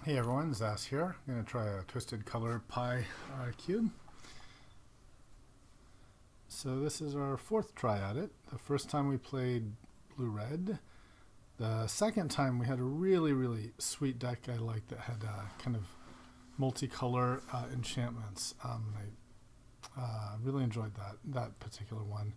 Hey everyone, Zas here. I'm going to try a Twisted Color Pie cube. So this is our fourth try at it. The first time we played blue-red. The second time we had a really sweet deck I liked that had kind of multicolor enchantments. I really enjoyed that particular one.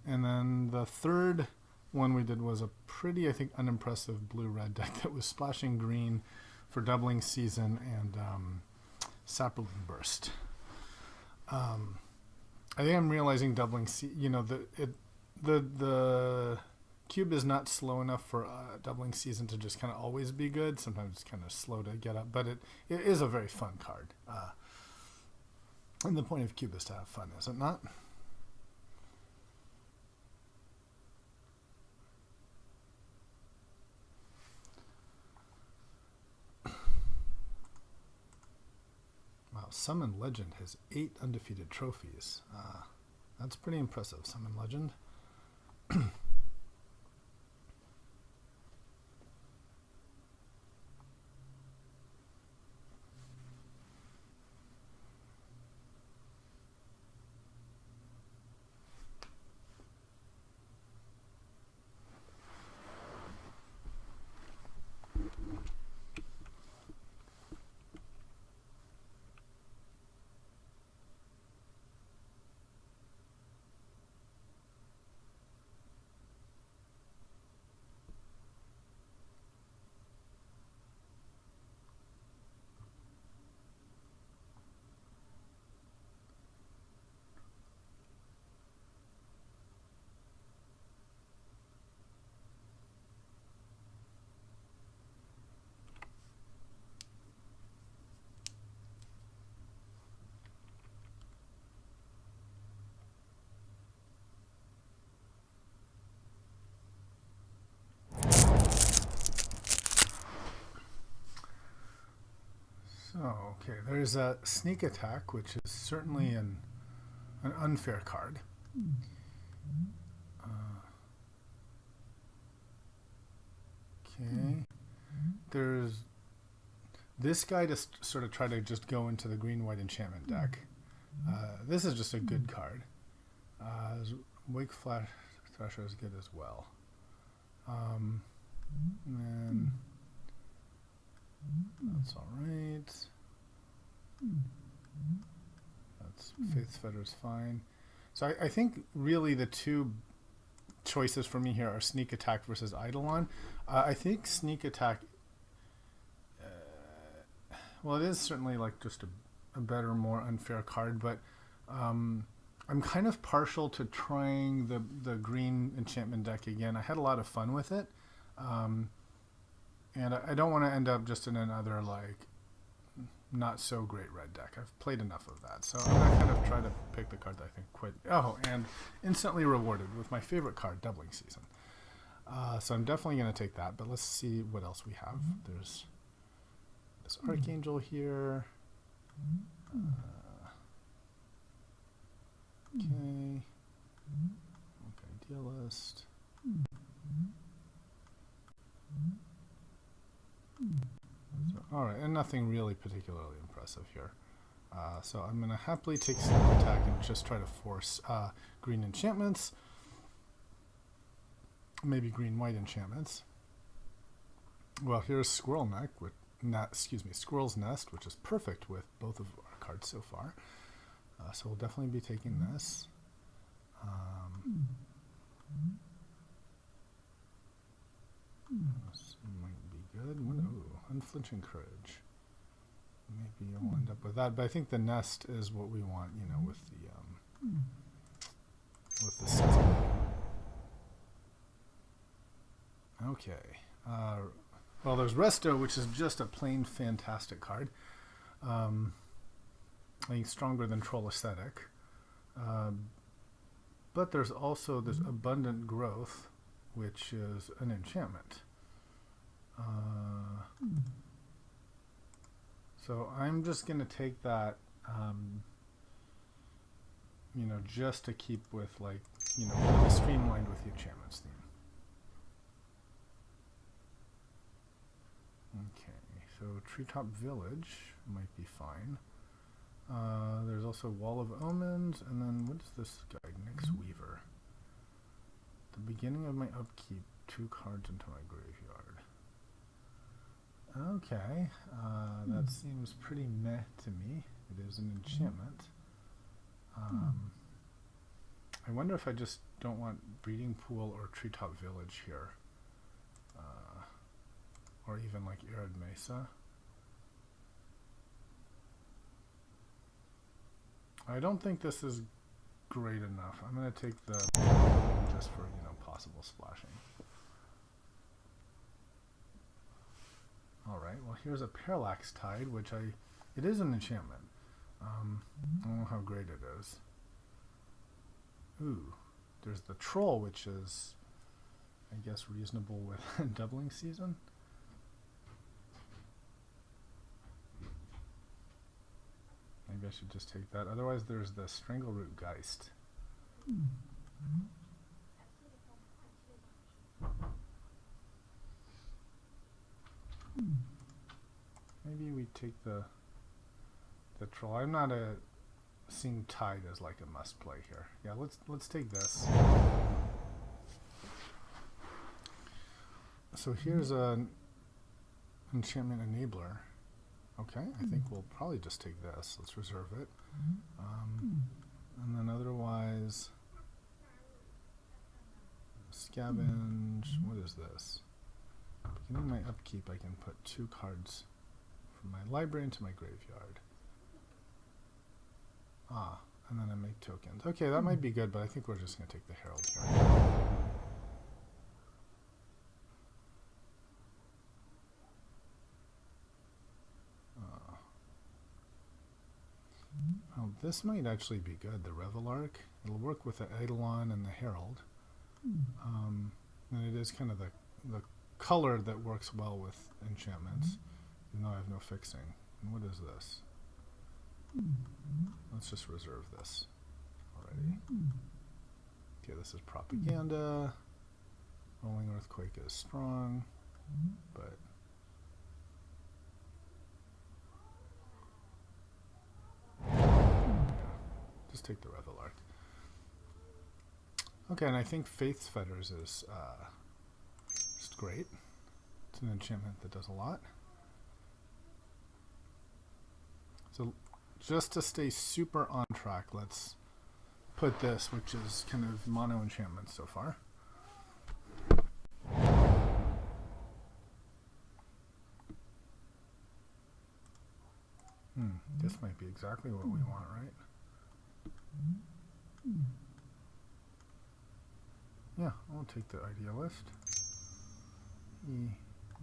And then the third one we did was a pretty, I think, unimpressive blue-red deck that was splashing green for Doubling Season and Sapperling Burst. I think I'm realizing Doubling Season, the cube is not slow enough for Doubling Season to just kind of always be good. Sometimes it's kind of slow to get up, but it is a very fun card. And the point of cube is to have fun, is it not? Wow, Summon Legend has 8 undefeated trophies. That's pretty impressive, Summon Legend. So, okay, there's a Sneak Attack, which is certainly an unfair card. Okay, there's this guy to sort of try to just go into the green-white enchantment deck. This is just a good card. Wake Thrasher is good as well. And then that's all right. That's Faith Fetter's fine. So I think really the two choices for me here are Sneak Attack versus Eidolon. I think Sneak Attack, well, it is certainly like just a better, more unfair card, but I'm kind of partial to trying the green enchantment deck again. I had a lot of fun with it. And I don't want to end up just in another, like, not so great red deck. I've played enough of that. So I'm going to kind of try to pick the card that I think quite... Oh, and instantly rewarded with my favorite card, Doubling Season. So I'm definitely going to take that, but let's see what else we have. There's this Archangel here. Okay. Idealist. All right, and nothing really particularly impressive here. So I'm going to happily take Sneak Attack and just try to force green enchantments. Maybe green-white enchantments. Well, here's Squirrel's Nest, which is perfect with both of our cards so far. So we'll definitely be taking this. This might be good. Ooh, Unflinching Courage. Maybe I'll end up with that, but I think the nest is what we want, with the season. Okay. Well, there's Resto, which is just a plain fantastic card. I think stronger than Troll Aesthetic. But there's also this Abundant Growth, which is an enchantment. So I'm just going to take that, just to keep with, like, really streamlined with the enchantments theme. Okay, So Treetop Village might be fine. There's also Wall of Omens, and then what is this guy? Nyx Weaver. The beginning of my upkeep, 2 cards into my graveyard. Okay, that seems pretty meh to me. It is an enchantment. I wonder if I just don't want Breeding Pool or Treetop Village here. Or even like Arid Mesa. I don't think this is great enough. I'm going to take the just for, you know, possible splashing. Alright, well here's a Parallax Tide, which it is an enchantment. I don't know how great it is. Ooh, there's the Troll, which is, I guess, reasonable with Doubling Season. Maybe I should just take that. Otherwise, there's the Strangleroot Geist. Maybe we take the Troll. I'm not seeing Tide as like a must play here. Yeah, let's take this. So here's an enchantment enabler. Okay, I think we'll probably just take this. Let's reserve it. And then otherwise, scavenge. What is this? Beginning my upkeep, I can put 2 cards from my library into my graveyard. And then I make tokens. Okay, that might be good, but I think we're just going to take the Herald here. Well, this might actually be good, the Revelark. It'll work with the Eidolon and the Herald. And it is kind of the color that works well with enchantments, even though I have no fixing. And what is this? Let's just reserve this already. Okay, this is Propaganda. Rolling Earthquake is strong, but just take the Revelark. Okay, and I think Faith's Fetters is just great. It's an enchantment that does a lot. So just to stay super on track, let's put this, which is kind of mono enchantment so far. This might be exactly what we want, right? Yeah, I'll take the Idealist.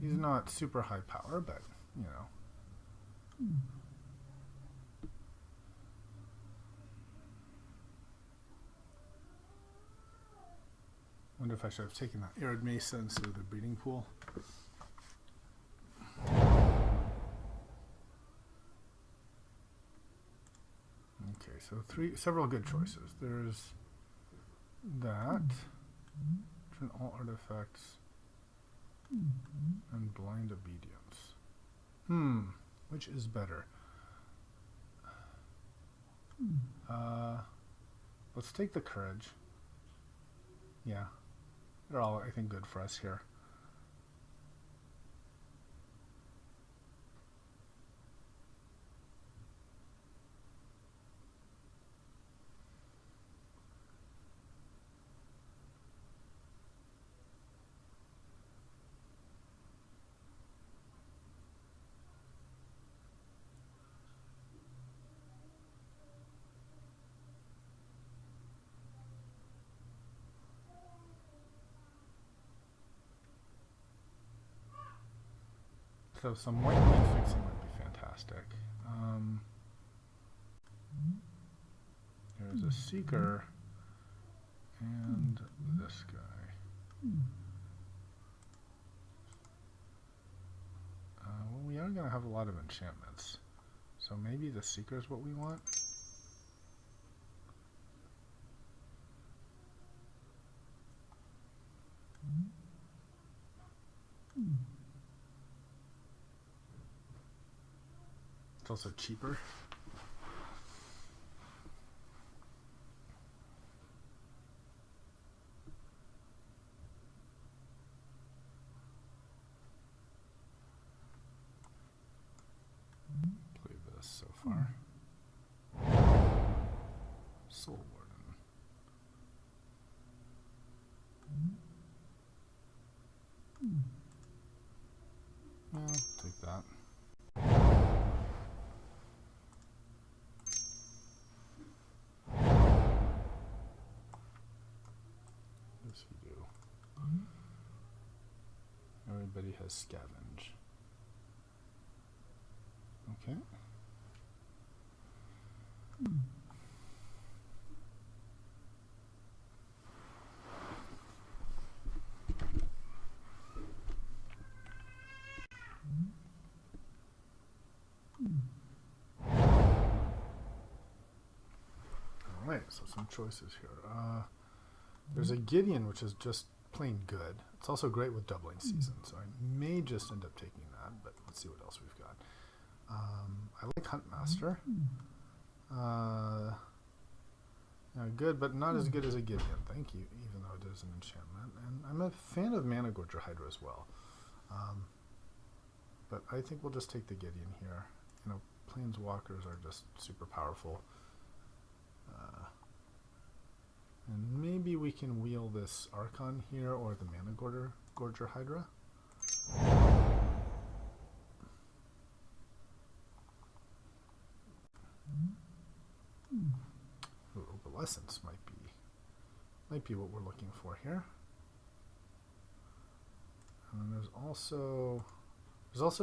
He's not super high power, but, you know. Wonder if I should have taken that Arid Mesa instead of the Breeding Pool. Okay, so several good choices. There's that, turn all artifacts, and blind obedience. Which is better? Let's take the courage. Yeah, they're all, I think, good for us here. So some white land fixing would be fantastic. There's a Seeker and this guy. Well, we are going to have a lot of enchantments, so maybe the Seeker is what we want. It's also cheaper. Play this so far. Soul Warden. Yeah, take that. What does he do? Everybody has scavenge. Okay. Alright, so some choices here. There's a Gideon, which is just plain good. It's also great with doubling season, so I may just end up taking that, but let's see what else we've got. I like Huntmaster. Good, but not as good as a Gideon, thank you, even though it is an enchantment. And I'm a fan of Mana Gorger Hydra as well. But I think we'll just take the Gideon here. You know, Planeswalkers are just super powerful. And maybe we can wheel this Archon here or the Mana Gorger Hydra. Ooh, Opalescence might be what we're looking for here. And then there's also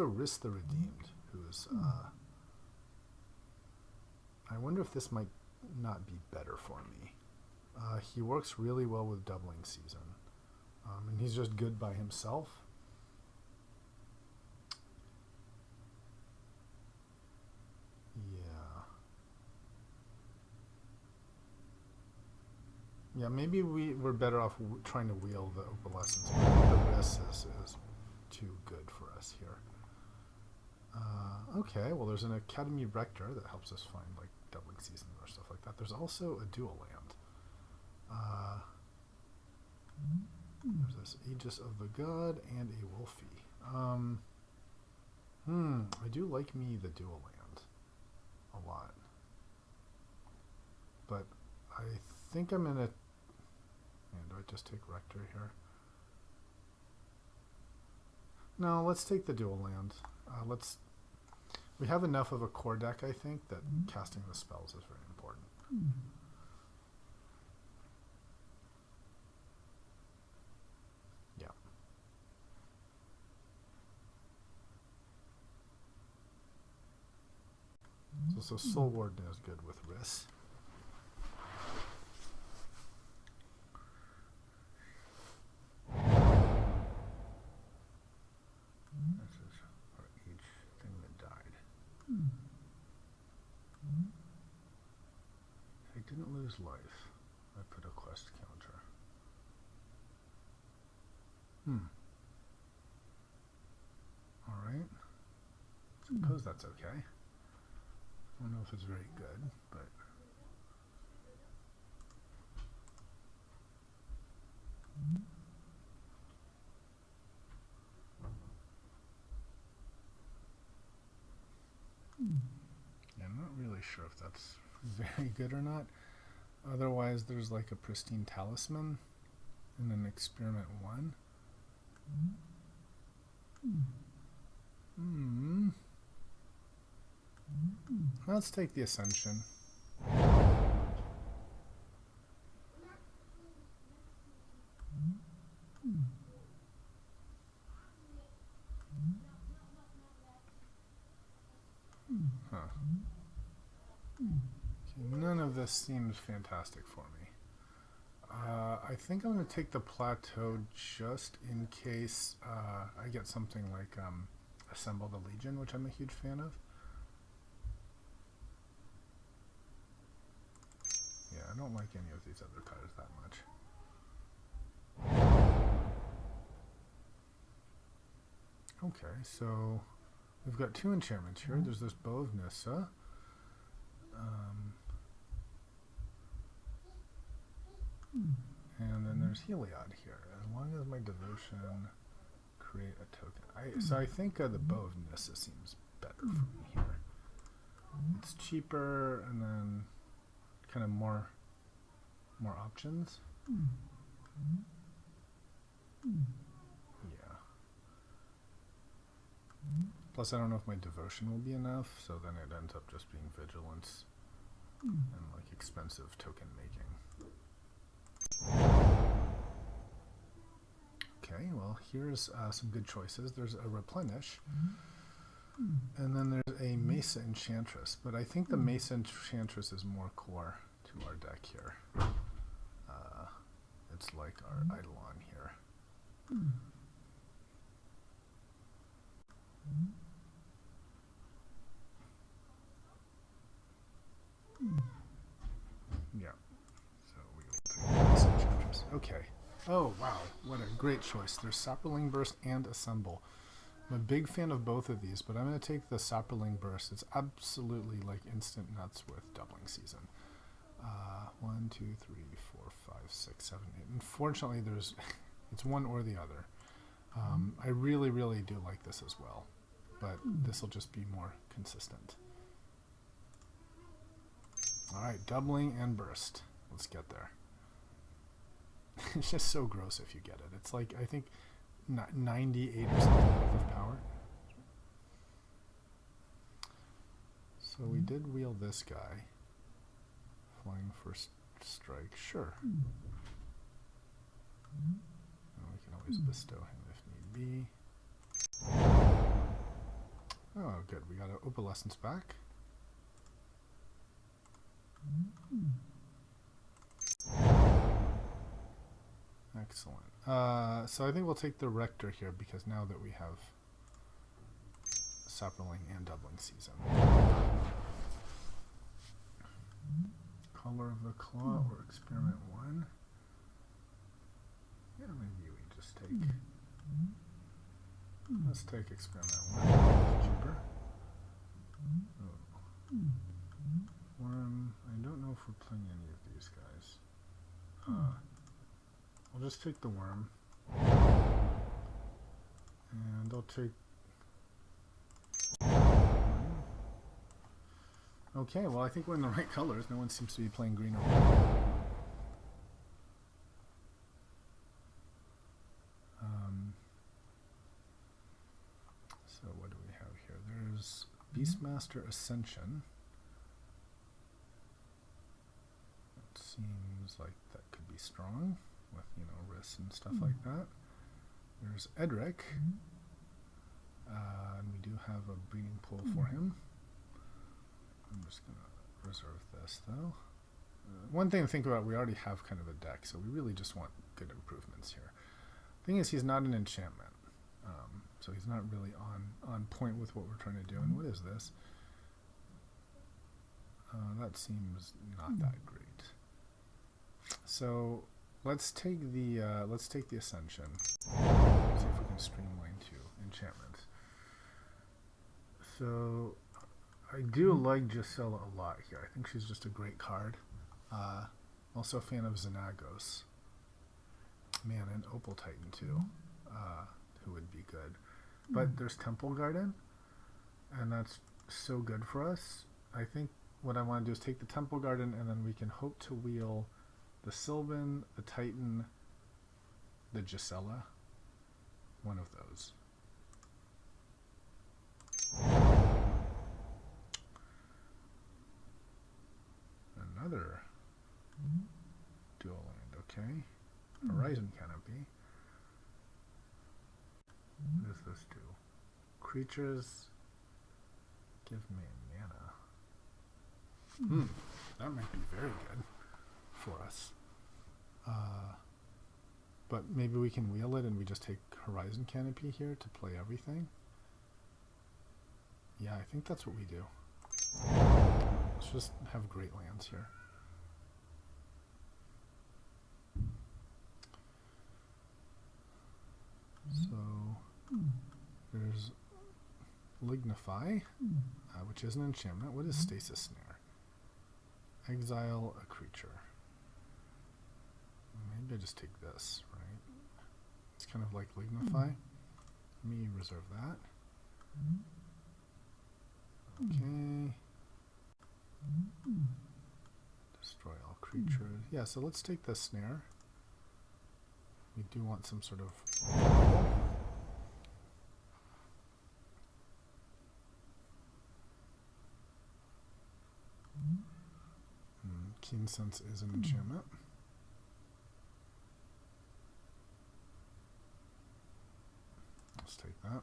Risk the Redeemed, who's I wonder if this might not be better for me. He works really well with doubling season, and he's just good by himself. Yeah, maybe we're better off trying to wheel the Opalescence. I think the risk is too good for us here. Okay, well there's an Academy Rector that helps us find like doubling season or stuff like that. There's also a dual land. There's this Aegis of the God and a Wolfie. I do like me the dual land a lot. But I think I'm in a... do I just take Rector here? No, let's take the dual land. We have enough of a core deck, I think, that casting the spells is very important. Yeah. So Soul Warden is good with Riss. Didn't lose life. I put a quest counter. Alright. Suppose that's okay. I don't know if it's very good, but... Yeah, I'm not really sure if that's very good or not. Otherwise, there's like a Pristine Talisman and an Experiment 1. Let's take the Ascension. None of this seems fantastic for me. I think I'm going to take the Plateau just in case I get something like Assemble the Legion, which I'm a huge fan of. Yeah, I don't like any of these other cards that much. Okay, so we've got 2 enchantments here. There's this Bow of Nissa. And then there's Heliod here. As long as my devotion create a token. So I think the Bow of Nissa seems better for me here. It's cheaper and then kind of more options. Yeah. Plus I don't know if my devotion will be enough, so then it ends up just being vigilance and like expensive token making. Okay, well here's some good choices. There's a Replenish, and then there's a Mesa Enchantress, but I think the Mesa Enchantress is more core to our deck here. It's like our Eidolon here. Yeah, so we will take Mesa Enchantress. Okay. Oh wow, what a great choice. There's Saproling Burst and Assemble. I'm a big fan of both of these, but I'm going to take the Saproling Burst. It's absolutely like instant nuts with Doubling Season. 1, 2, 3, 4, 5, 6, 7, 8. Unfortunately, it's one or the other. I really, really do like this as well, but this will just be more consistent. All right, Doubling and Burst. Let's get there. It's just so gross if you get it. It's like, I think, 98 or something worth of power. So we did wheel this guy. Flying first strike, sure. And we can always bestow him if need be. Oh, good. We got our Opalescence back. Excellent. So I think we'll take the Rector here because now that we have Saproling and Doubling Season. Color of the Claw or Experiment 1. Yeah, maybe we just take... Let's take Experiment 1. It's cheaper. Oh. Worm. I don't know if we're playing any of these guys. I'll just take the Worm. And I'll take... Okay, well I think we're in the right colors. No one seems to be playing green or red. So what do we have here? There's Beastmaster Ascension. It seems like that could be strong with, you know, risks and stuff like that. There's Edric. And we do have a breeding pool for him. I'm just going to reserve this, though. One thing to think about, we already have kind of a deck, so we really just want good improvements here. Thing is, he's not an enchantment, so he's not really on point with what we're trying to do. And what is this? That seems not that great. So let's take the Ascension. See if we can streamline to enchantments. So I do like Gisela a lot here. I think she's just a great card. Also a fan of Xenagos. Man, and Opal Titan too, who would be good. But there's Temple Garden, and that's so good for us. I think what I want to do is take the Temple Garden, and then we can hope to wheel the Sylvan, the Titan, the Gisela. One of those. Another dual land, okay. Horizon Canopy. What does this do? Creatures give me mana. That might be very good for us. But maybe we can wheel it and we just take Horizon Canopy here to play everything. Yeah, I think that's what we do. Let's just have great lands here. So there's Lignify, which is an enchantment. What is Stasis Snare? Exile a creature. Maybe I just take this, right? It's kind of like Lignify. Let me reserve that. Okay. Destroy all creatures. Yeah, so let's take the snare. We do want some sort of... Keen Sense is an enchantment. Let's take that.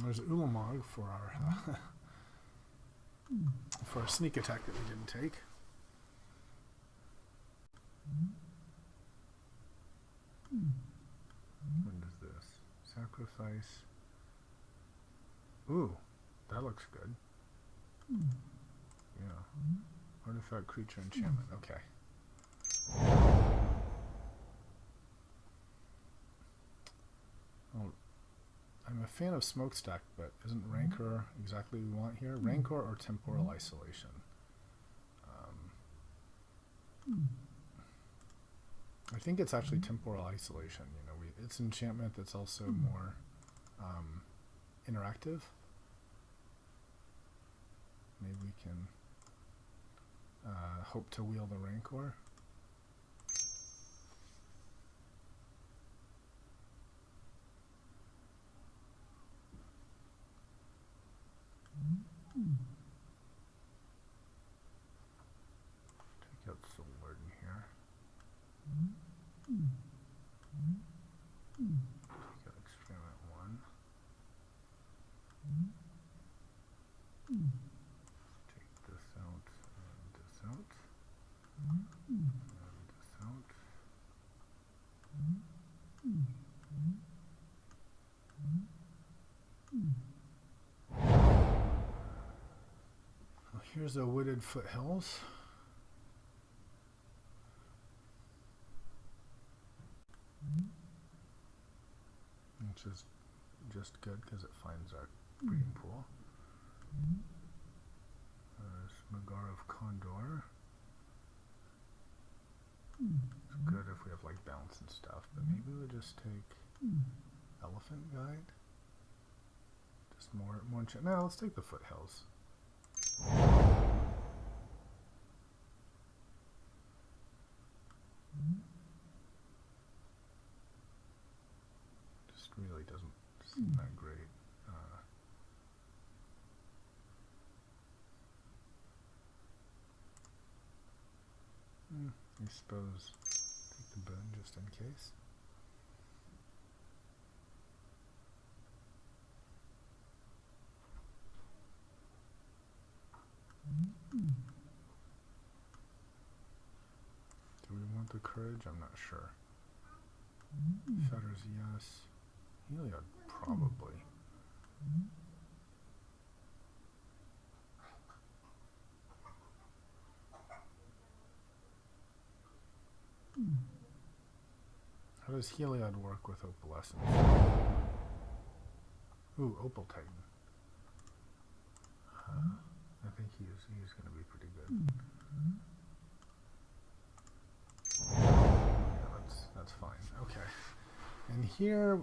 There's Ulamog for our sneak attack that we didn't take. What is this? Sacrifice. Ooh, that looks good. Yeah. Artifact, creature, enchantment. Okay. Oh, I'm a fan of Smokestack, but isn't Rancor exactly what we want here? Rancor or Temporal Isolation? I think it's actually Temporal Isolation. You know, it's an enchantment that's also more interactive. Maybe we can hope to wheel the Rancor. Take out Sword in here. Take out Experiment 1. Take this out and this out. And this out. Well, here's a Wooded Foothills. Which is just good because it finds our breeding pool. There's Magar of Condor. It's good if we have like bounce and stuff, but maybe we'll just take Elephant Guide. Just more no, let's take the Foothills. Just really doesn't seem that great. I suppose take the boon just in case. Do we want the courage? I'm not sure. Fetters, yes. Heliod, probably. How does Heliod work with Opalescence? Ooh, Opal Titan. I think he's going to be pretty good. Yeah, that's fine. Okay. And here,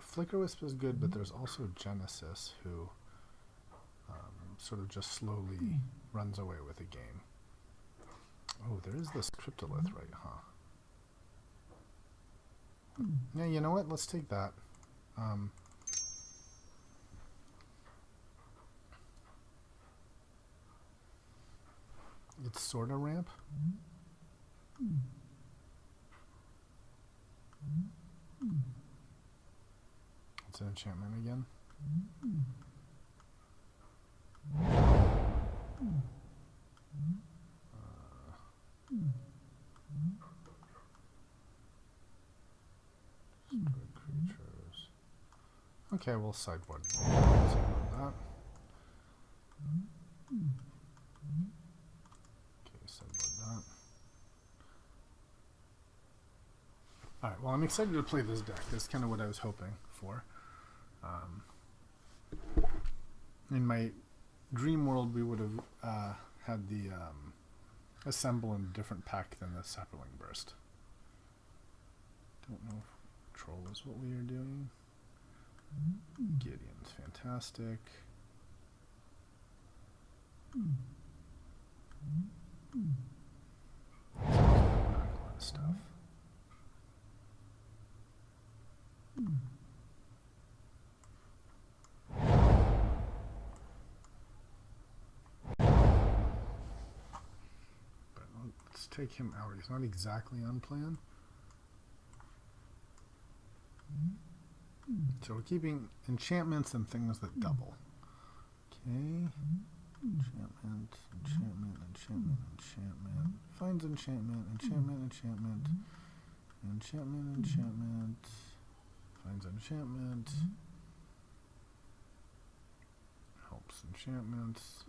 Flicker Wisp is good, but there's also Genesis, who sort of just slowly runs away with the game. Oh, there is this Cryptolith, right, huh? Yeah, you know what? Let's take that. It's sort of ramp. It's an enchantment again. Destroy creatures. Okay, we'll sideboard that. Okay, sideboard that. Alright, well, I'm excited to play this deck. That's kind of what I was hoping for. In my dream world, we would have had the assemble in a different pack than the Sapperling Burst. Don't know if Troll is what we are doing. Gideon's fantastic. Back a lot of stuff. But let's take him out. He's not exactly on plan. So we're keeping enchantments and things that double. Okay. Enchantment, enchantment, enchantment, enchantment. Finds enchantment, enchantment, enchantment. Enchantment, enchantment. Finds enchantment. Helps enchantments.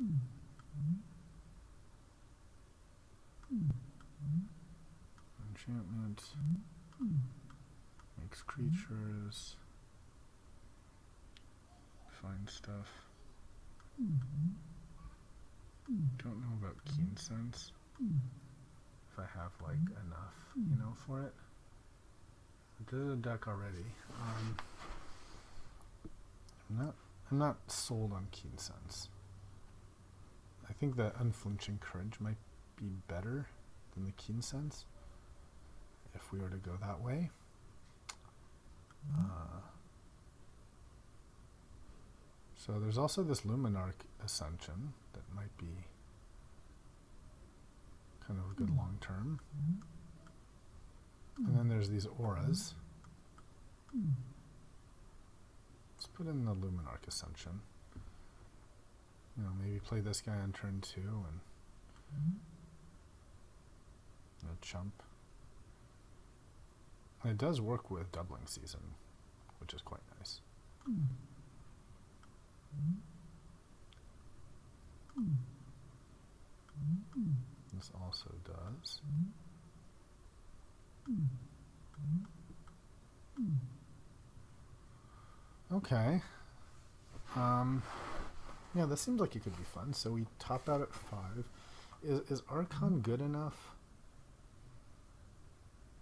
Enchantment. Makes creatures. Find stuff. Don't know about Keen Sense. If I have like enough, you know, for it. I did a deck already. I'm not sold on Keen Sense. I think that Unflinching Courage might be better than the Keen Sense if we were to go that way. So there's also this Luminarch Ascension that might be kind of a good long term. And then there's these auras. Let's put in the Luminarch Ascension. You know, maybe play this guy on turn 2 and chump. And it does work with Doubling Season, which is quite nice. This also does. Okay. Yeah, this seems like it could be fun. So we top out at 5. Is Archon good enough?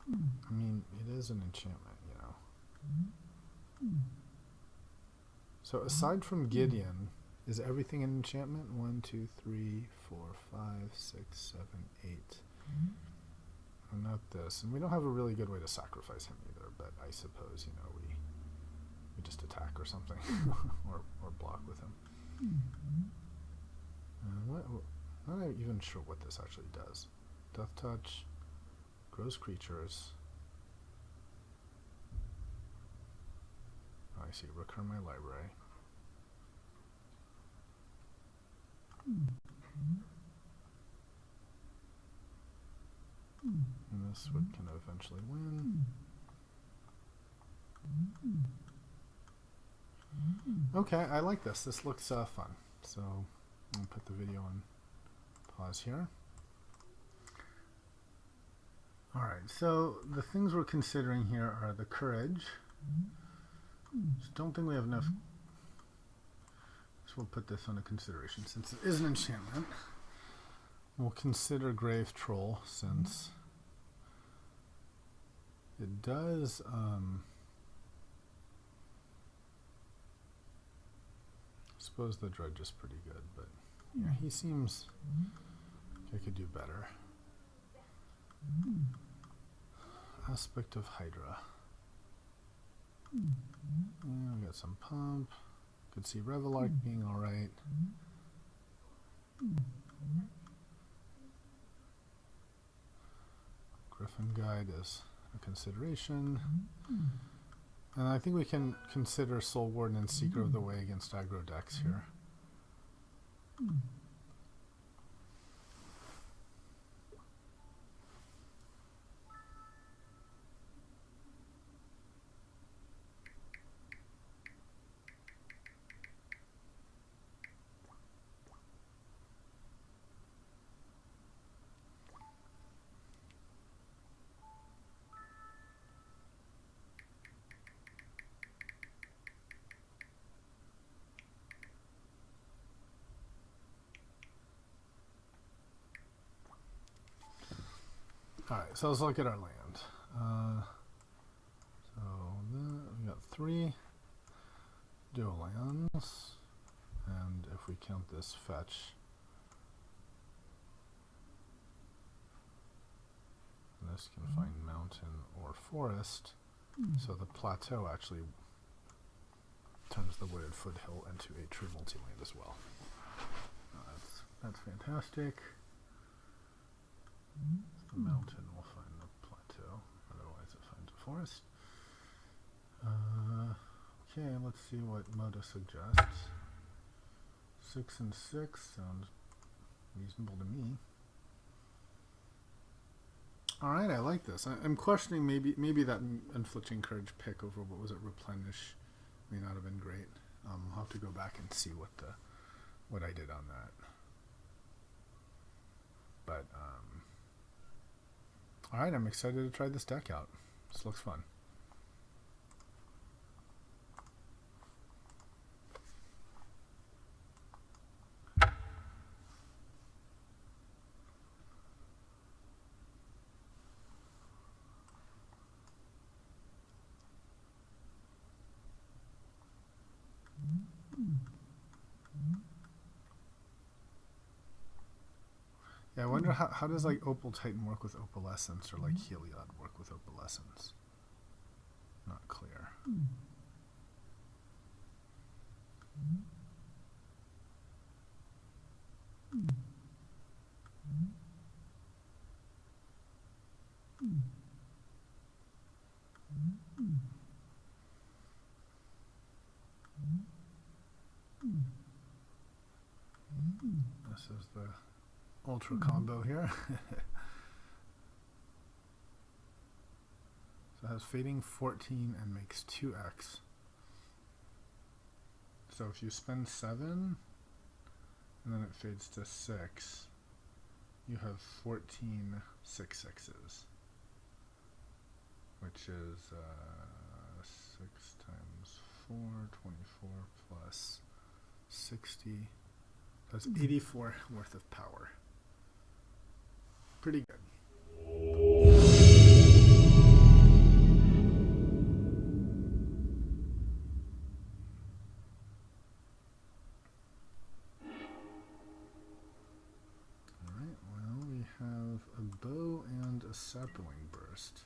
I mean, it is an enchantment, you know. So aside from Gideon, is everything an enchantment? 1, 2, 3, 4, 5, 6, 7, 8. And not this. And we don't have a really good way to sacrifice him either, but I suppose, you know, we just attack or something. or block with him. I'm not even sure what this actually does. Death Touch, grows creatures. Oh, I see, recur my library. And this would kind of eventually win. Okay, I like this. This looks fun. So I'll put the video on pause here. Alright, so the things we're considering here are the courage. Just don't think we have enough. So we'll put this under consideration since it is an enchantment. We'll consider Grave Troll since it does I suppose the Dredge is pretty good, but yeah, he seems like I could do better. Aspect of Hydra. Yeah, we got some pump. Could see Revelark being alright. Griffin Guide is a consideration. And I think we can consider Soul Warden and Seeker of the Way against aggro decks here. Alright, so let's look at our land. So we got 3 dual lands, and if we count this fetch, this can find mountain or forest, so the plateau actually turns the wooded foothill into a true multi-land as well. That's fantastic. The mountain will find the plateau, otherwise it finds a forest. Okay, let's see what Moda suggests. 6 and 6 sounds reasonable to me. Alright, I like this. I'm questioning maybe that Inflicting Courage pick over what was it, Replenish, may not have been great. I'll have to go back and see what I did on that. But alright, I'm excited to try this deck out. This looks fun. Yeah, I wonder how does like Opal Titan work with Opalescence, or like Heliod work with Opalescence? Not clear. This is the ultra combo here. So it has fading 14 and makes 2x. So if you spend 7 and then it fades to 6, you have 14 6/6s, which is 6 times 4, 24 plus 60. That's 84 worth of power. Pretty good. Alright, well, we have a bow and a sapling burst.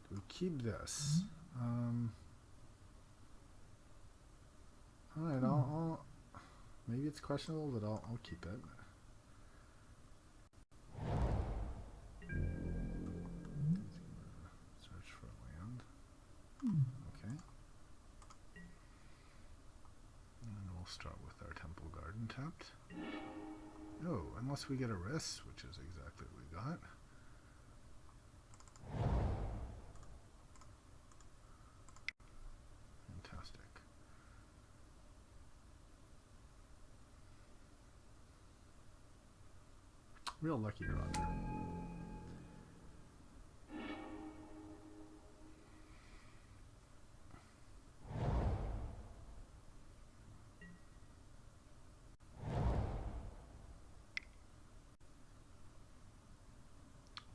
Do we keep this? Alright, I'll maybe it's questionable, but I'll keep it. Search for land. Okay. And we'll start with our Temple Garden tapped. Oh, unless we get a wrist, which is exactly what we got. Fantastic. Real lucky draw there.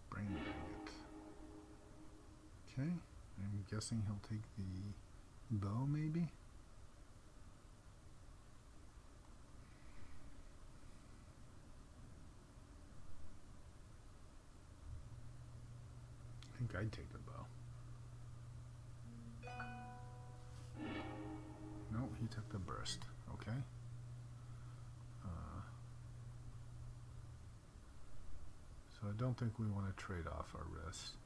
Brain Maggot. Okay, I'm guessing he'll take the bow, maybe? I think I'd take the bow. No, he took the burst. Okay. So I don't think we want to trade off our wrist.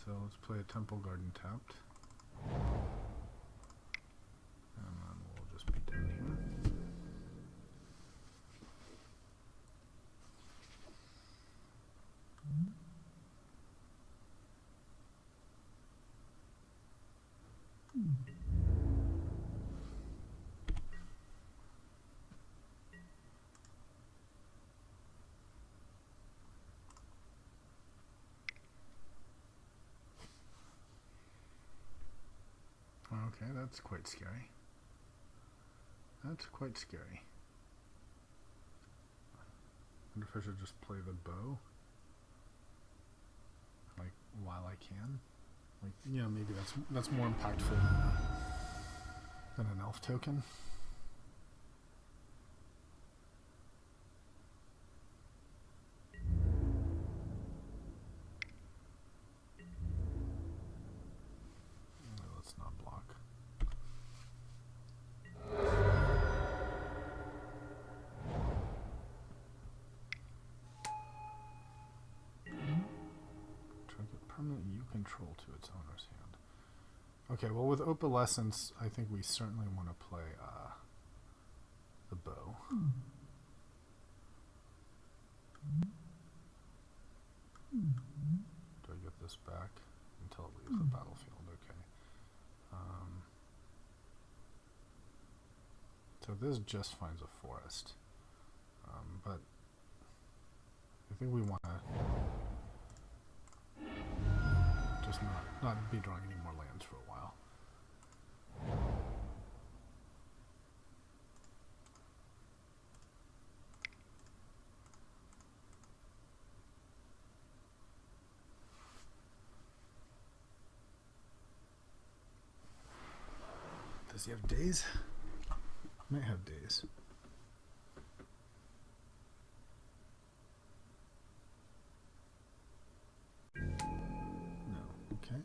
So let's play a Temple Garden tapped. And then we'll just be down here. Okay, that's quite scary. That's quite scary. I wonder if I should just play the bow. while I can. Like, you know, maybe that's more impactful than an elf token. Let's not block. Trinket permanent you control to its owner's hand. Okay, well with Opalescence, I think we certainly want to play the bow. Do I get this back until it leaves the battlefield? Okay. So this just finds a forest. But I think we want to just not be drawing any more lands for a while. Does he have days? Might have days. No. Okay.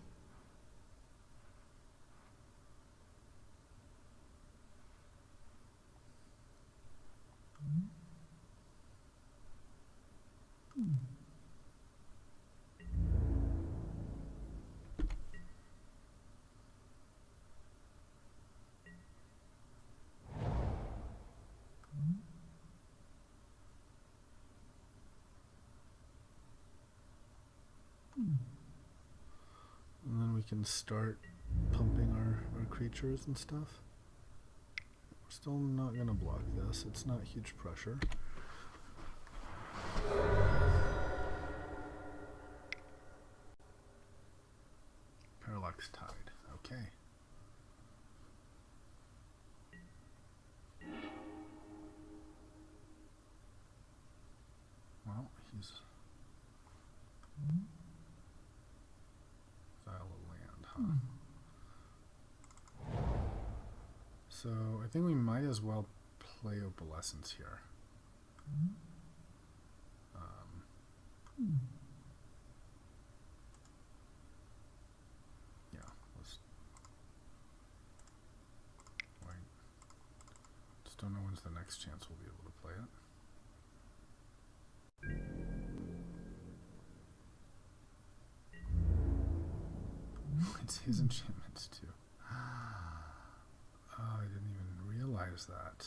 And then we can start pumping our creatures and stuff. We're still not going to block this. It's not huge pressure. Parallax Tide. Okay. Well, he's style of land, huh? So I think we might as well play Opalescence here. Yeah, let's wait. Just don't know when's the next chance we'll be able to play it. It's his enchantments too. Oh, I didn't even realize that.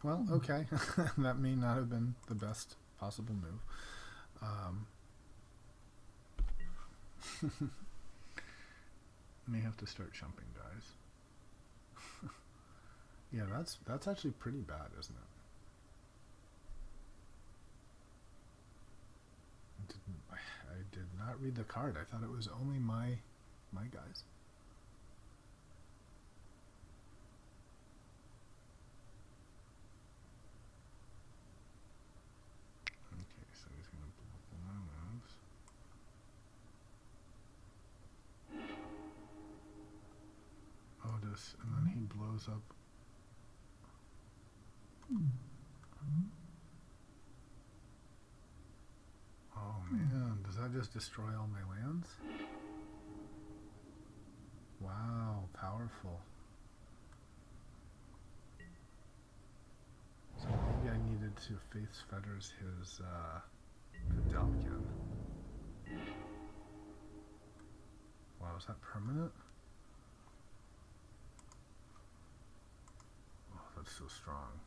Well, okay. That may not have been the best possible move. May have to start jumping, guys. Yeah, that's actually pretty bad, isn't it? I did not read the card. I thought it was only my guys. Okay, so he's going to blow up my moves. Oh, this, and then he blows up. Oh man, does that just destroy all my lands? Wow, powerful. So maybe I needed to Faith's Fetters his Vidalcan. Wow, is that permanent? Oh, that's so strong.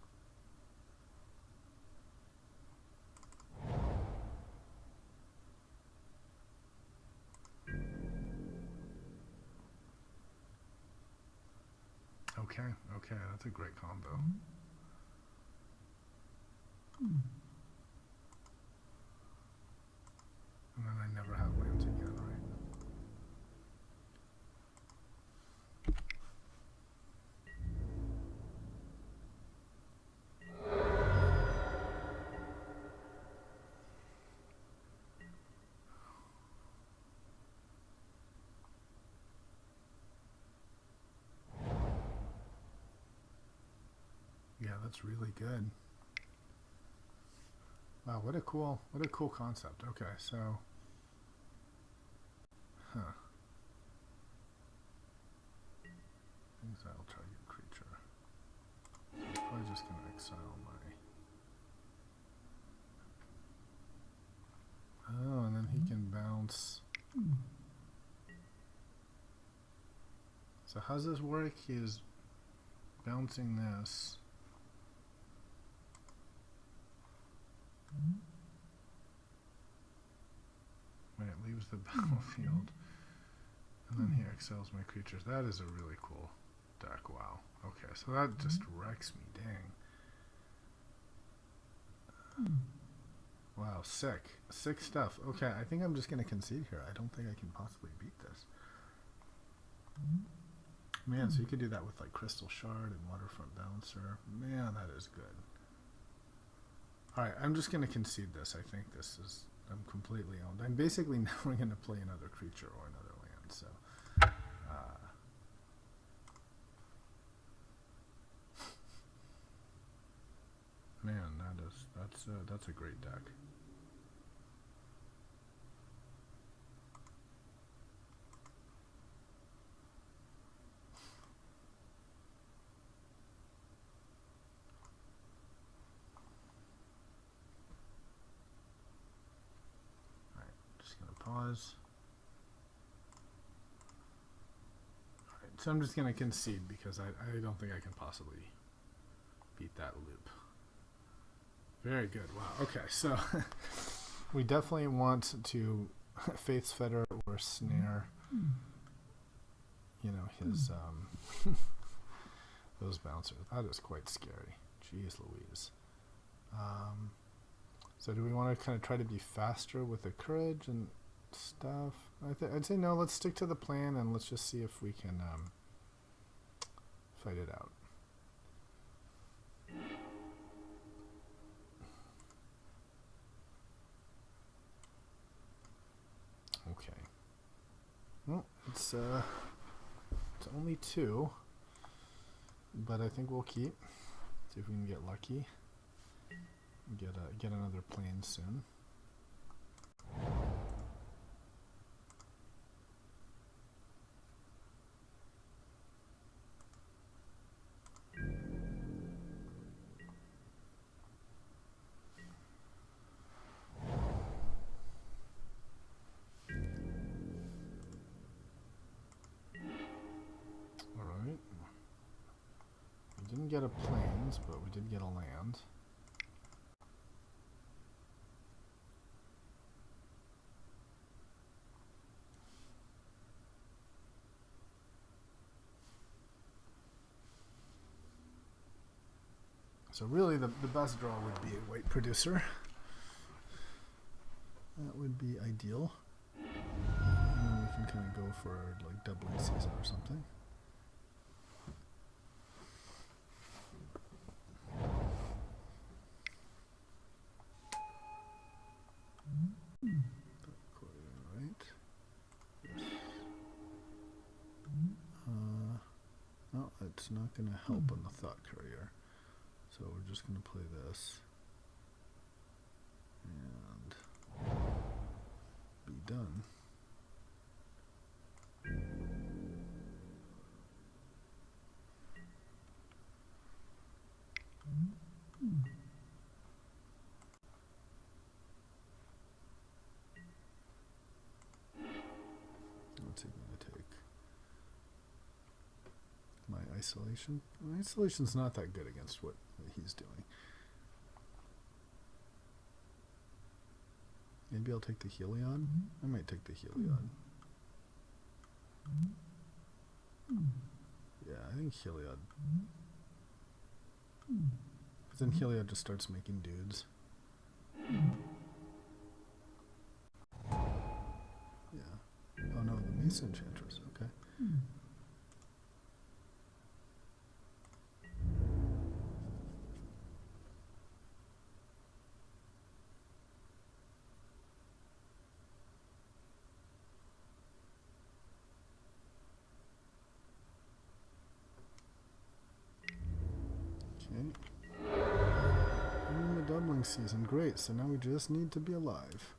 Okay, that's a great combo. And then I never have lands again, right? that's really good. Wow, what a cool concept. Okay, so, exile target creature. So I'm probably just gonna exile my. Oh, and then he can bounce. So how's this work? He is bouncing this. When it leaves the battlefield. And then he exiles my creatures. That is a really cool deck. Wow. Okay, so that just wrecks me. Dang. Wow, sick. Sick stuff. Okay, I think I'm just going to concede here. I don't think I can possibly beat this. Man, so you could do that with like Crystal Shard and Waterfront Bouncer. Man, that is good. Alright, I'm just going to concede this. I think this is... I'm completely owned. I'm basically never going to play another creature or another land, so... man, that's a great deck. Pause. Alright, so I'm just going to concede because I don't think I can possibly beat that loop. Very good. Wow. Okay, so we definitely want to Faith's Fetter or Snare, you know, his those bouncers. That is quite scary. Jeez Louise. So do we want to kind of try to be faster with the courage and stuff? I'd say no, let's stick to the plan and let's just see if we can fight it out. Okay. Well, it's only 2, but I think we'll keep. See if we can get lucky. Get another plane soon. Alright. We didn't get a planes, but we did get a land. So really the best draw would be a white producer. That would be ideal. And then we can kind of go for like doubling season or something. Right. No, it's not going to help on the Thought Courier. So we're just going to play this and be done. What's he going to take? My isolation? My isolation's not that good against what he's doing. Maybe I'll take the Heliod. I might take the Heliod. Yeah, I think Heliod. But then Heliod just starts making dudes. Yeah. Oh no, the Mason Enchantress. Okay. Okay. doubling season. Great. So now we just need to be alive.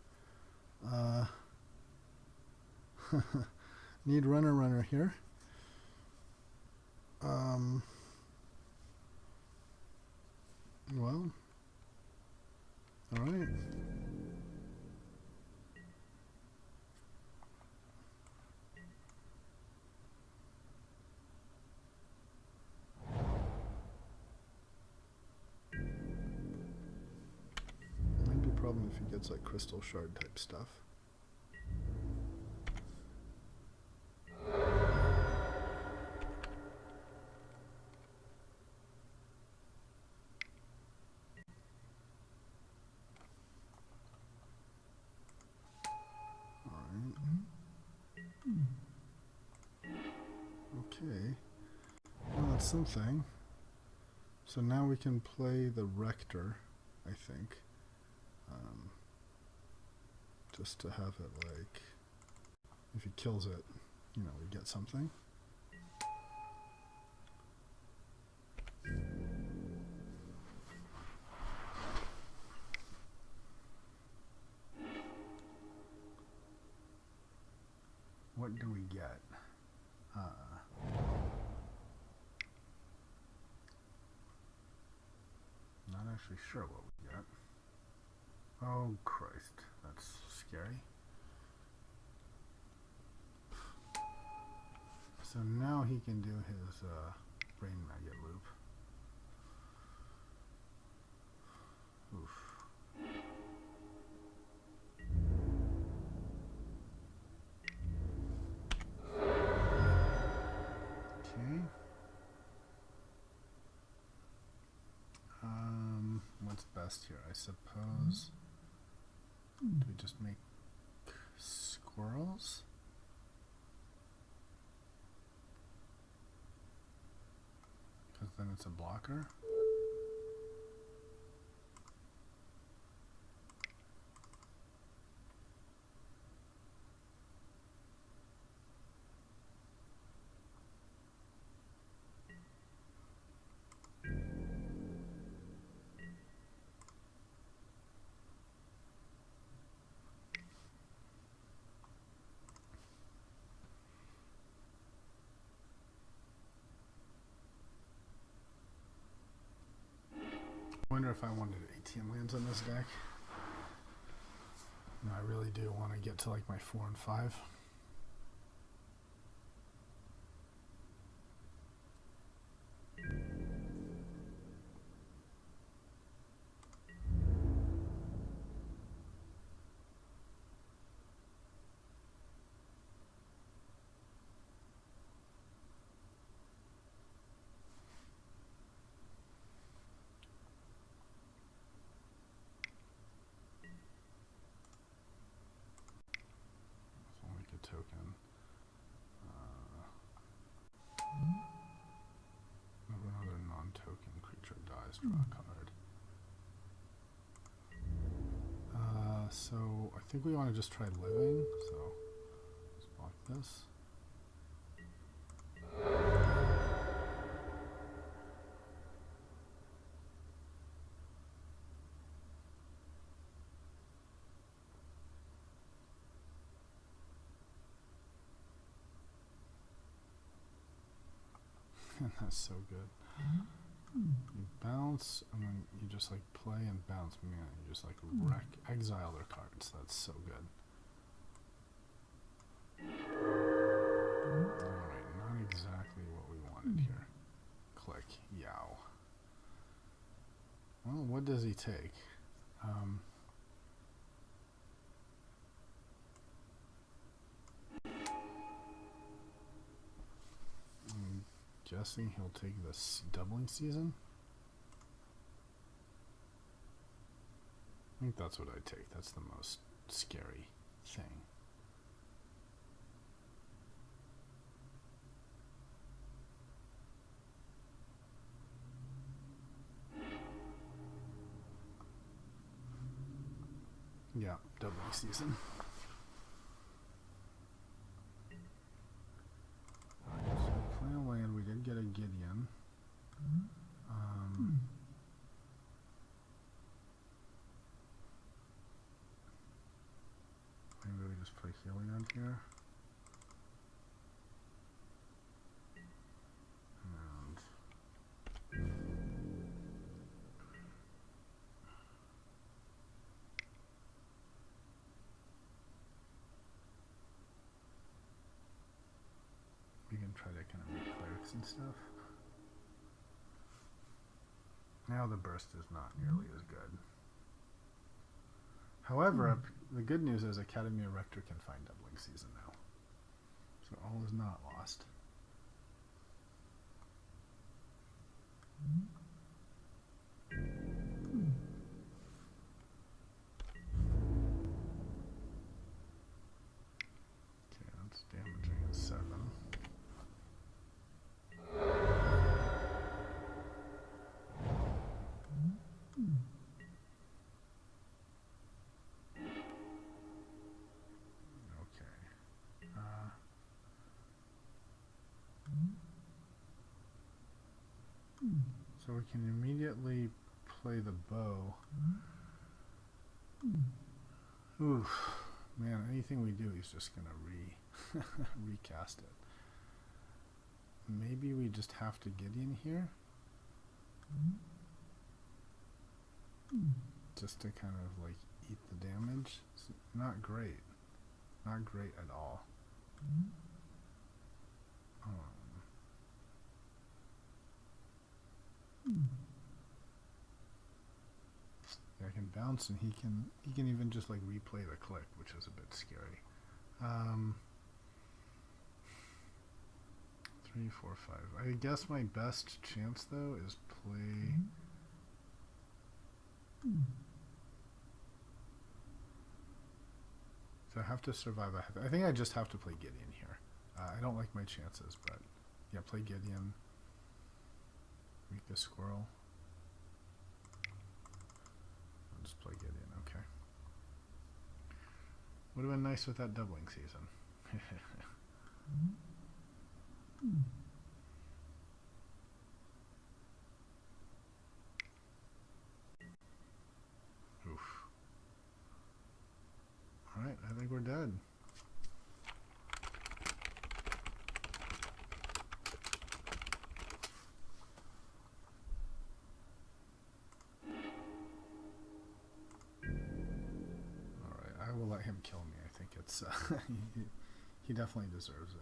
Need runner here. Well, all right. Might be a problem if he gets like crystal shard type stuff. Okay, well, that's something. So now we can play the Rector, I think. Just to have it like, if he kills it, you know, we get something. What do we get? Not actually sure what we get. Oh Christ, that's scary. So now he can do his brain maggot loop. Oof. Okay. What's best here? I suppose. Do we just make squirrels? Because then it's a blocker. I wonder if I wanted 18 lands on this deck. No, I really do want to get to like my 4 and 5. Token. Another non-token creature dies, draw a card. So I think we want to just try living. So let's block this. That's so good. You bounce, and then you just like play and bounce. Man, you just like exile their cards. That's so good. Alright, not exactly what we wanted here. Click. Yow. Well, what does he take? Guessing he'll take this doubling season. I think that's what I'd take. That's the most scary thing. Yeah, doubling season. We did get a Gideon. going on here. And we can try to kind of make clerics and stuff. Now the burst is not nearly as good. However, the good news is Academy of Rector can find doubling season now. So all is not lost. Okay, that's damaging at 7. So we can immediately play the bow. Oof, man, anything we do, he's just gonna recast it. Maybe we just have to Gideon here, just to kind of like eat the damage. It's not great, not great at all. Yeah, I can bounce, and he can even just like replay the click, which is a bit scary. 3, 4, 5. I guess my best chance though is play. So I have to survive. I think I just have to play Gideon here. I don't like my chances, but yeah, play Gideon. Weak the squirrel. I'll just play Gideon, okay. Would have been nice with that doubling season. Oof. Alright, I think we're dead. I will let him kill me. I think it's he definitely deserves it.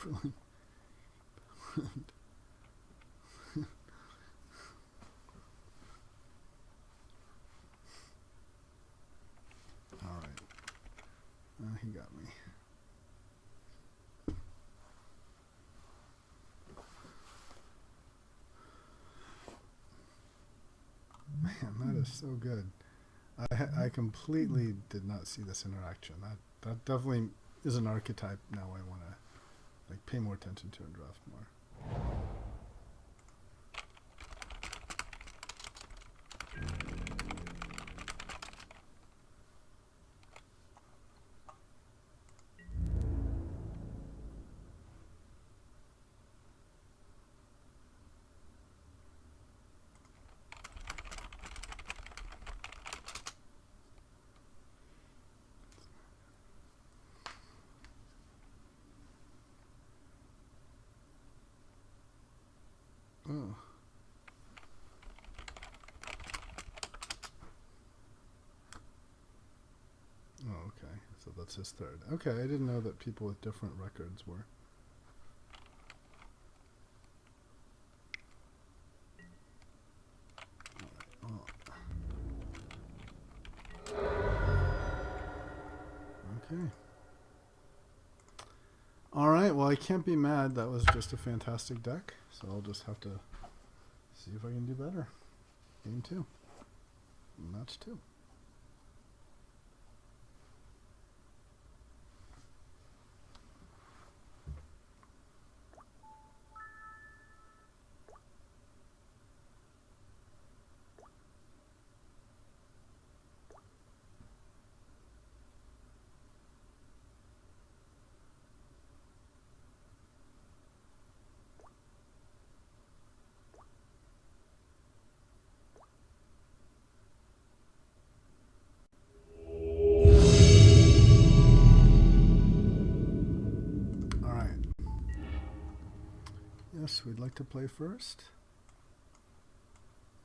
Really? All right. He got me. Man, that is so good. I completely did not see this interaction. That definitely is an archetype now I want to like pay more attention to and draft more. that's his third. Okay, I didn't know that people with different records were. Okay. All right, well, I can't be mad. That was just a fantastic deck, so I'll just have to see if I can do better. Game 2. Match 2. Yes, we'd like to play first.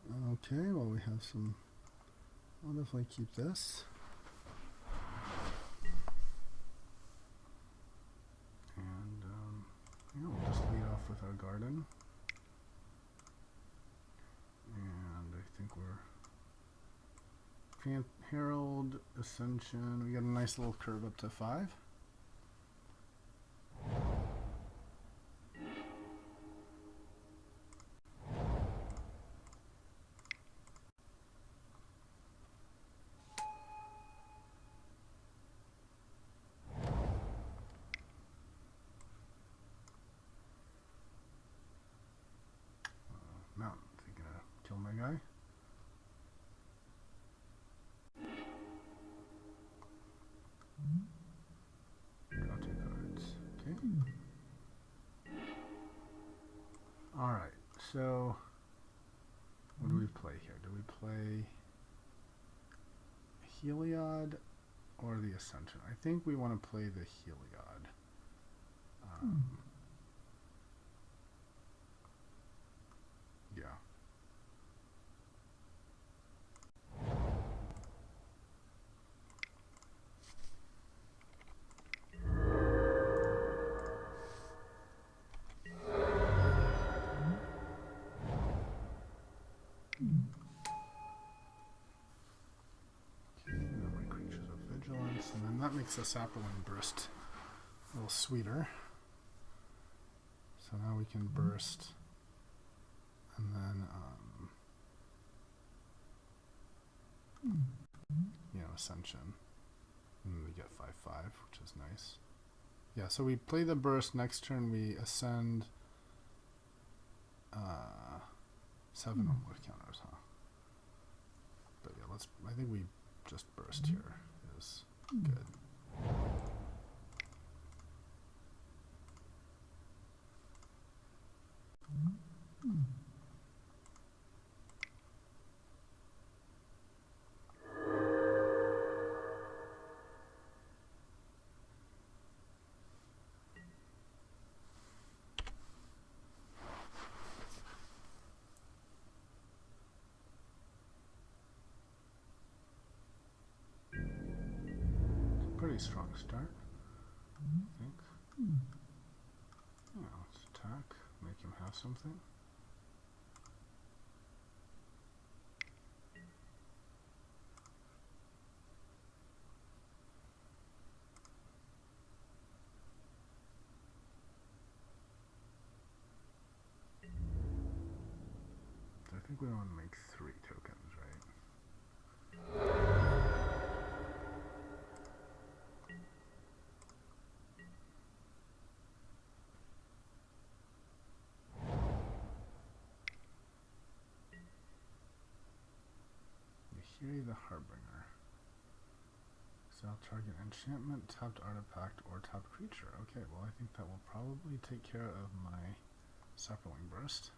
Okay, well, we have some. I'll definitely keep this. And yeah, we'll just lead off with our garden. And I think we're Herald, Ascension. We got a nice little curve up to 5. Mountain, is he gonna kill my guy? Draw 2 cards. Okay. Alright, so what do we play here? Do we play Heliod or the Ascension? I think we want to play the Heliod. Yeah. And then that makes the Sapperling Burst a little sweeter. So now we can burst, and then, you know, Ascension. And then we get 5/5, which is nice. Yeah, so we play the burst. Next turn we ascend 7 onward counters, huh? But yeah, I think we just burst here is good. Pretty strong start, I think. Yeah, let's attack, make him have something. So I think we want to make 3 tokens, right? Yehiri the Harbinger. Exile target enchantment, tapped artifact, or tapped creature. Okay, well I think that will probably take care of my Sapperling Burst.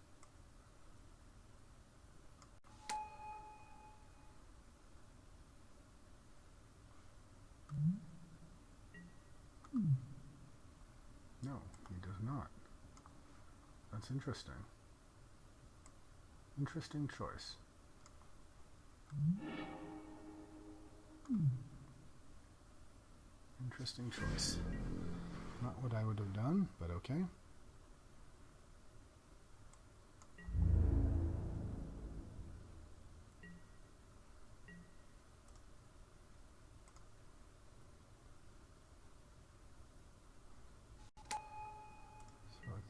No, he does not. That's interesting. Interesting choice. Interesting choice. Not what I would have done, but okay. So I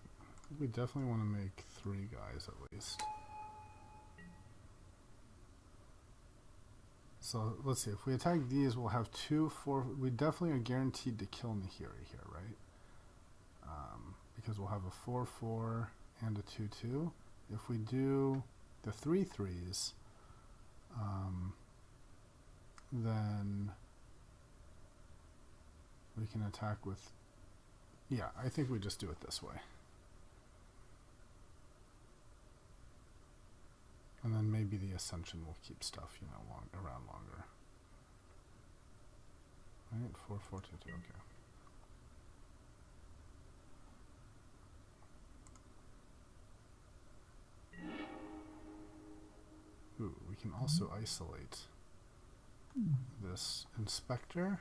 think we definitely want to make 3 guys at least. So let's see, if we attack these, we'll have 2, 4, we definitely are guaranteed to kill Nahiri here, right? Because we'll have a 4, 4 and a 2, 2. If we do the 3 3s, then we can attack with, yeah, I think we just do it this way. And then maybe the Ascension will keep stuff, you know, around longer. Right, 4, 4, 2, 2, okay. Ooh, we can also isolate this Inspector.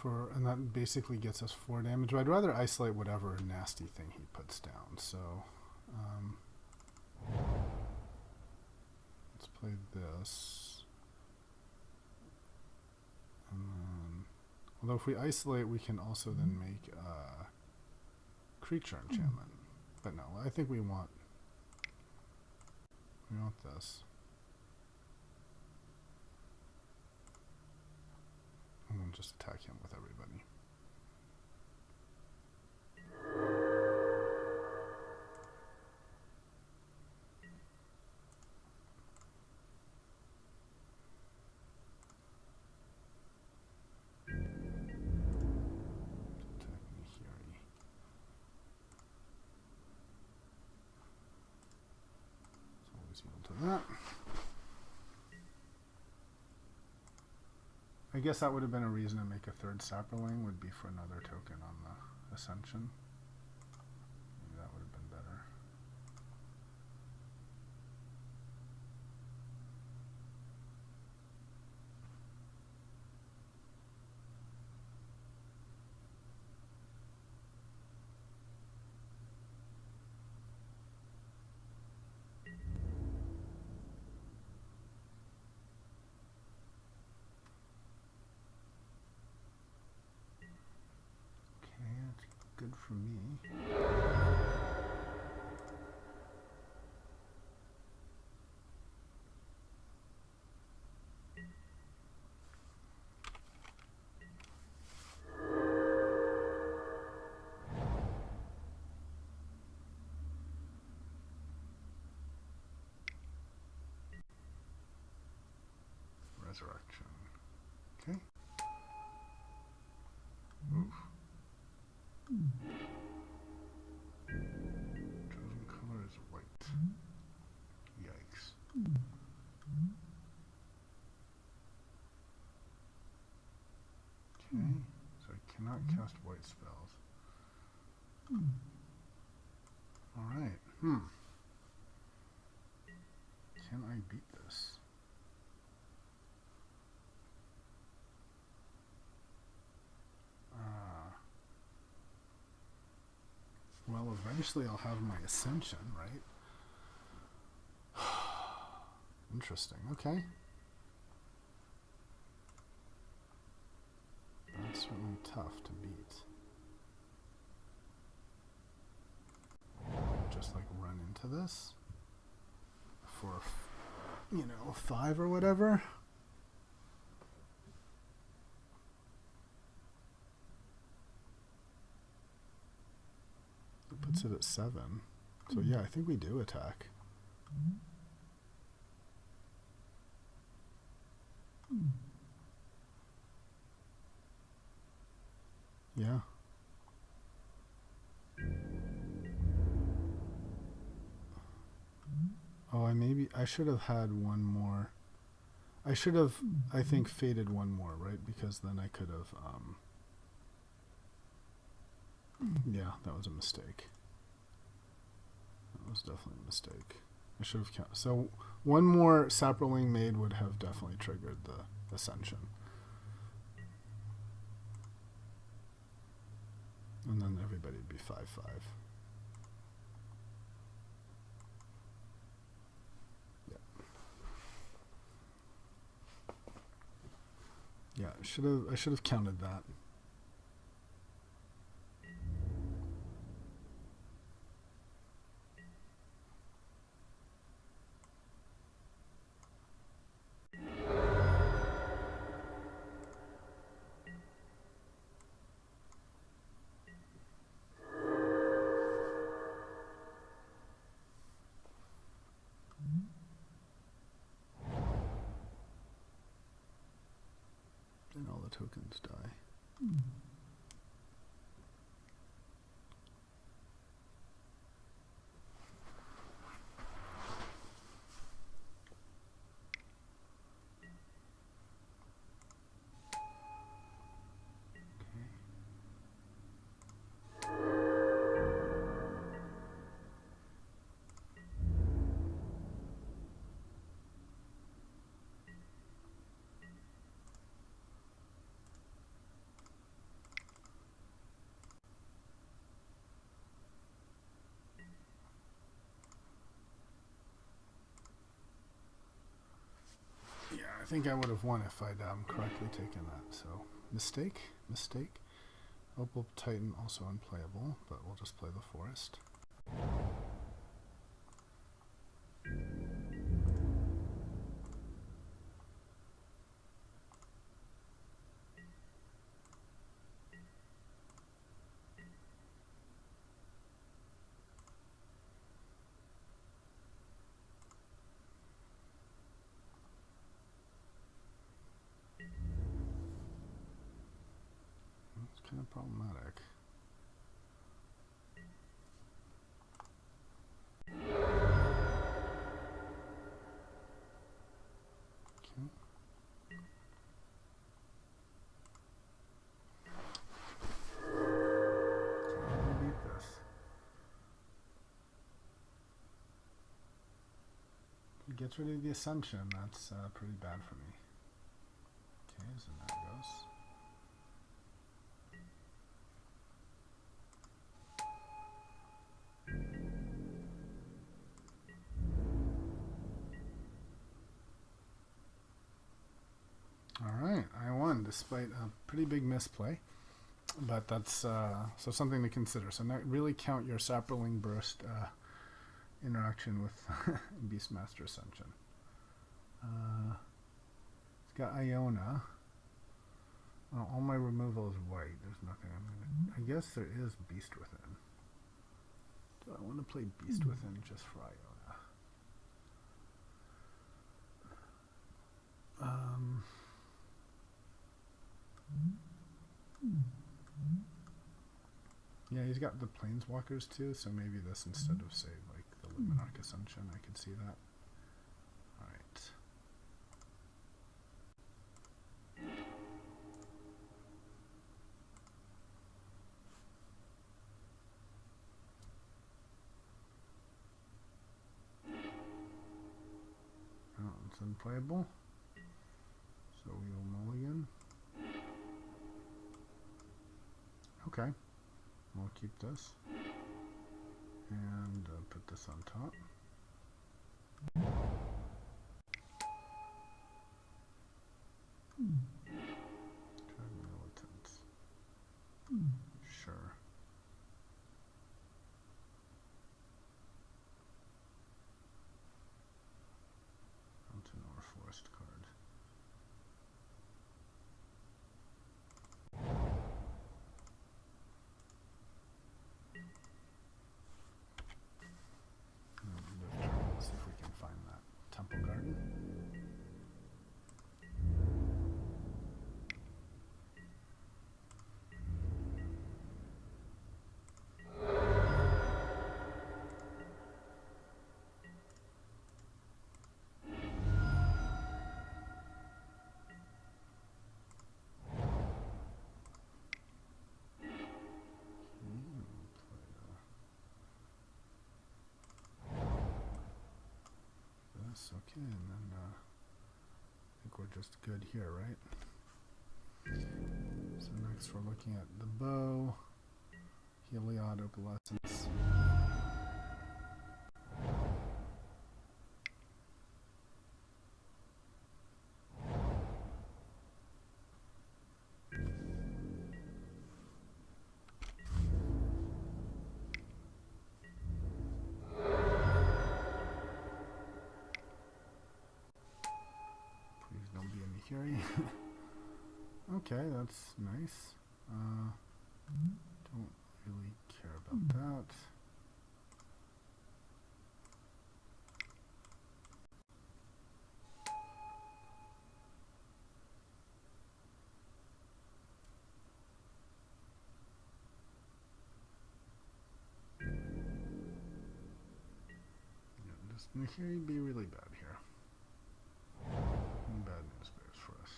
And that basically gets us 4 damage. But I'd rather isolate whatever nasty thing he puts down. So, let's play this. And then, although if we isolate, we can also then make a creature enchantment. But no, I think we want this. And then just attack him with everybody. Attack Nahiri. So always equal to that. I guess that would have been a reason to make a 3rd Saproling, would be for another token on the Ascension. Maybe that would have been better. Good for me. Resurrection. Okay. Oof. Chosen color is white. Yikes. Okay, so I cannot cast white spells. Alright, Can I beat this? Well, eventually I'll have my Ascension, right? Interesting, okay. That's certainly tough to beat. Just like run into this for, 5 or whatever. It puts it at 7. So yeah, I think we do attack. Yeah. Oh, I should have had one more. I should have, I think, faded one more, right? Because then I could have, yeah, that was a mistake. That was definitely a mistake. I should have counted. So one more Saproling made would have definitely triggered the Ascension. And then everybody would be 5-5. Yeah. Yeah, I should have counted that. And all the tokens die. Yeah, I think I would have won if I'd correctly taken that. So, mistake. Opal Titan also unplayable, but we'll just play the forest. It's kind of problematic. Gets rid of the Ascension, that's pretty bad for me. Okay, so there it goes. Alright, I won despite a pretty big misplay. But that's so something to consider. So now really count your Saproling Burst interaction with Beastmaster Ascension. It's got Iona. Oh, all my removal is white. There's nothing I'm gonna. I guess there is Beast Within. Do I want to play Beast Within just for Iona? Yeah, he's got the Planeswalkers too, so maybe this instead of, say, like the Luminarch Ascension, I could see that. Alright. Oh, it's unplayable. So we will mulligan. Okay. We'll keep this and put this on top. Tribe Militants. Sure. Mountain or forest card. Let's see if we can find that Temple Garden. Okay, and then I think we're just good here, right? So next we're looking at the bow. Heliod opalescence. Please don't be any Curie. Okay, that's nice. Don't really care about that. Yeah, just Nahiri be really bad here. And bad news bears for us.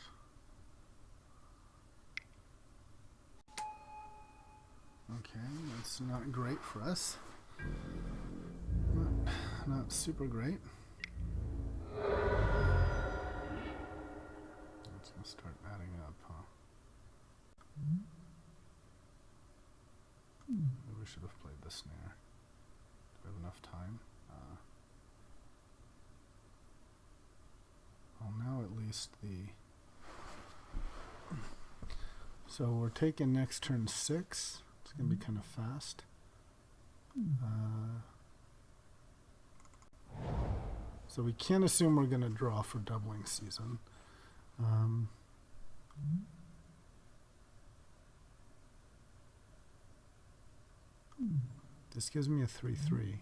Okay, that's not great for us. Not super great. It's gonna start adding up, huh? Maybe we should have played the snare. Do we have enough time? Well, now at least the... So we're taking next turn 6. It's going to be kind of fast. So we can't assume we're going to draw for doubling season. This gives me a 3/3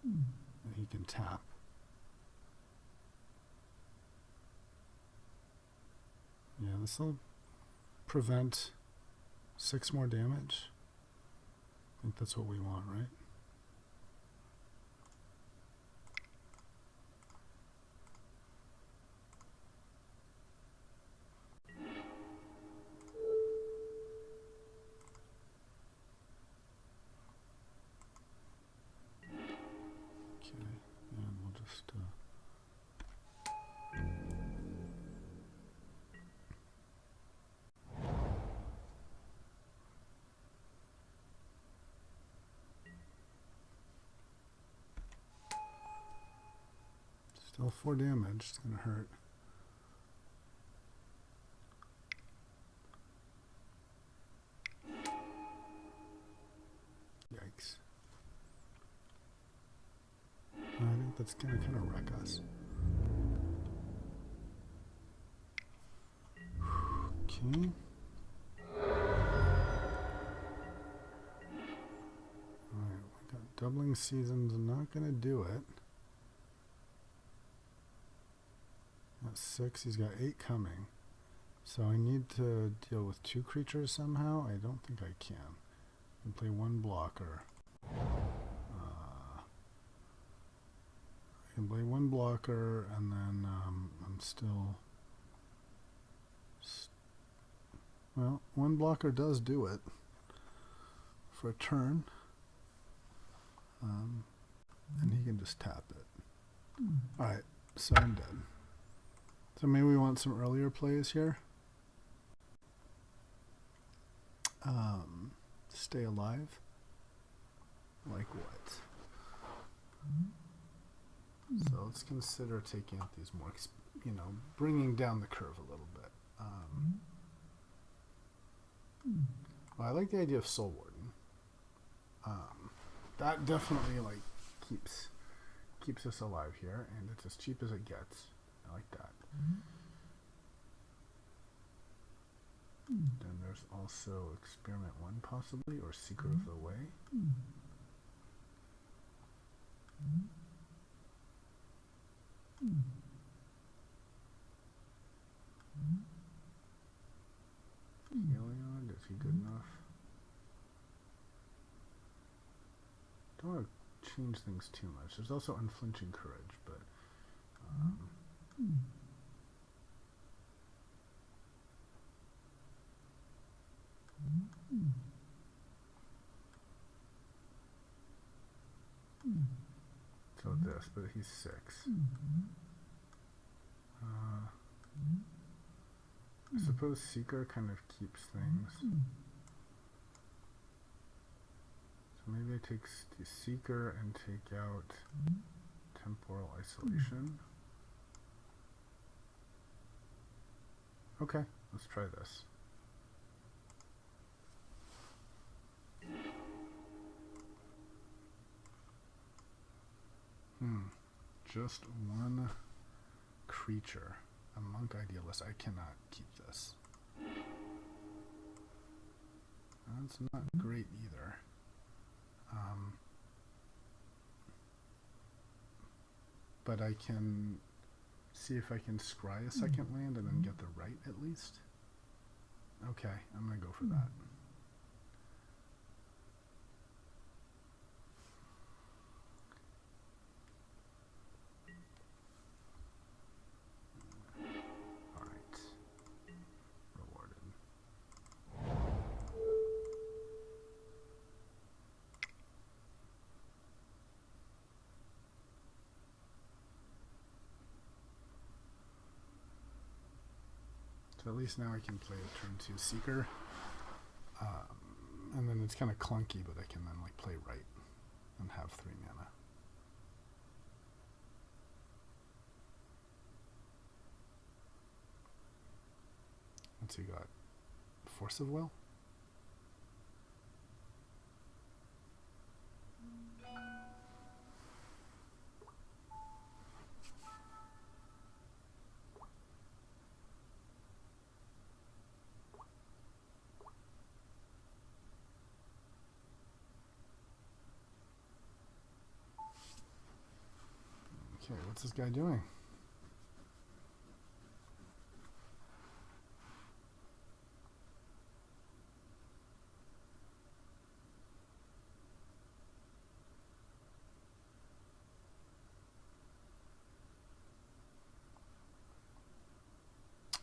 that he can tap. Yeah, this will prevent 6 more damage. I think that's what we want, right? Okay, and we'll just... Still 4 damage. It's going to hurt. Yikes. I think that's going to kind of wreck us. Okay. Alright, we got doubling seasons. Not going to do it. That's 6. He's got 8 coming. So I need to deal with 2 creatures somehow. I don't think I can. I can play 1 blocker. I can play 1 blocker, and then I'm still... Well, 1 blocker does do it for a turn. And he can just tap it. Alright, so I'm dead. So maybe we want some earlier plays here. Stay alive. Like what? So let's consider taking out these more, bringing down the curve a little bit. Well, I like the idea of Soul Warden. That definitely keeps us alive here, and it's as cheap as it gets. I like that. Then there's also Experiment 1 possibly, or Seeker of the Way. Heliod, is he good enough? Don't want to change things too much. There's also Unflinching Courage, but so this, but he's 6. I suppose Seeker kind of keeps things. So maybe I take Seeker and take out Temporal Isolation. Okay, let's try this. Just one creature. A Monk Idealist. I cannot keep this. That's not great either. But I can see if I can scry a second land and then get the right at least. Okay, I'm going to go for that. Alright. Rewarded. So at least now I can play a turn 2 Seeker. And then it's kind of clunky, but I can then like play right and have 3 mana. What's he got? Force of Will? Okay, what's this guy doing?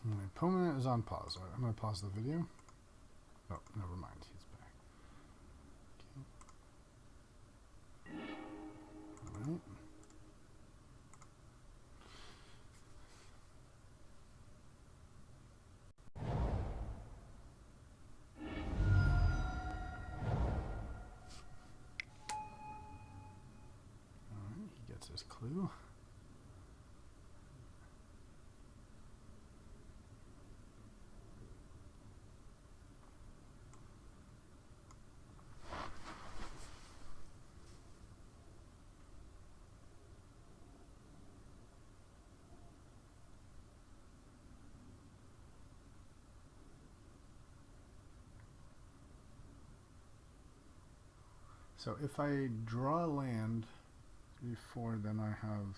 My opponent is on pause. All right, I'm going to pause the video. Oh, never mind. He's back. Okay. All right. He gets his clue. So if I draw a land before, then I have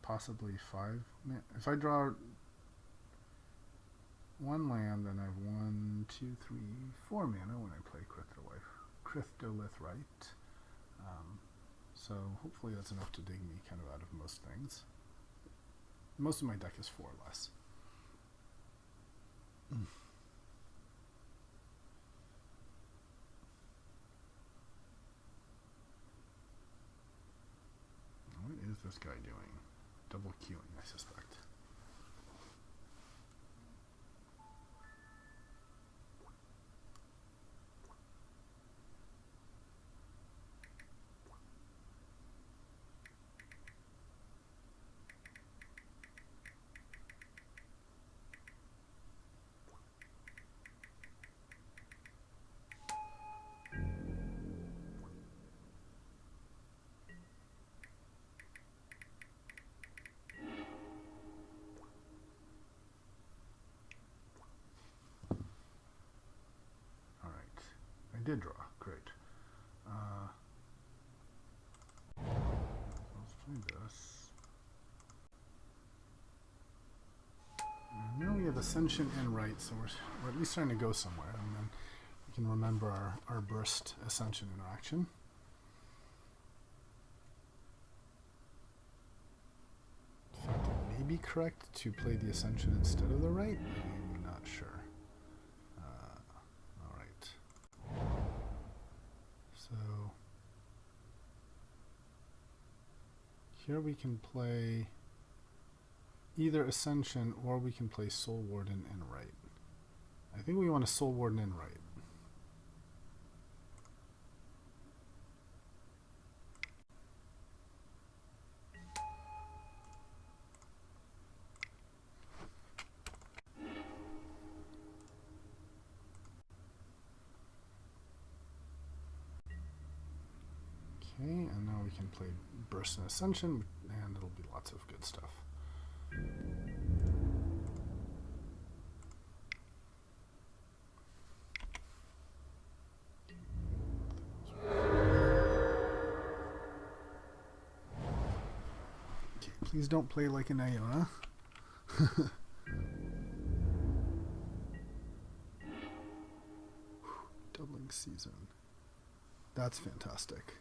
possibly 5. If I draw 1 land, then I have 1, 2, 3, 4 mana when I play Cryptolith Right. So hopefully that's enough to dig me kind of out of most things. Most of my deck is 4 or less. What is this guy doing? Double queuing, I suspect. I did draw. Great. Let's play this. And now we have Ascension and Right, so we're at least starting to go somewhere, and then we can remember our burst Ascension interaction. In fact, it may be correct to play the Ascension instead of the Right. I'm not sure. So here we can play either Ascension or we can play Soul Warden and Right. I think we want a Soul Warden and Right. Okay, and now we can play Burst and Ascension, and it'll be lots of good stuff. Okay, please don't play like an Iona. Doubling Season. That's fantastic.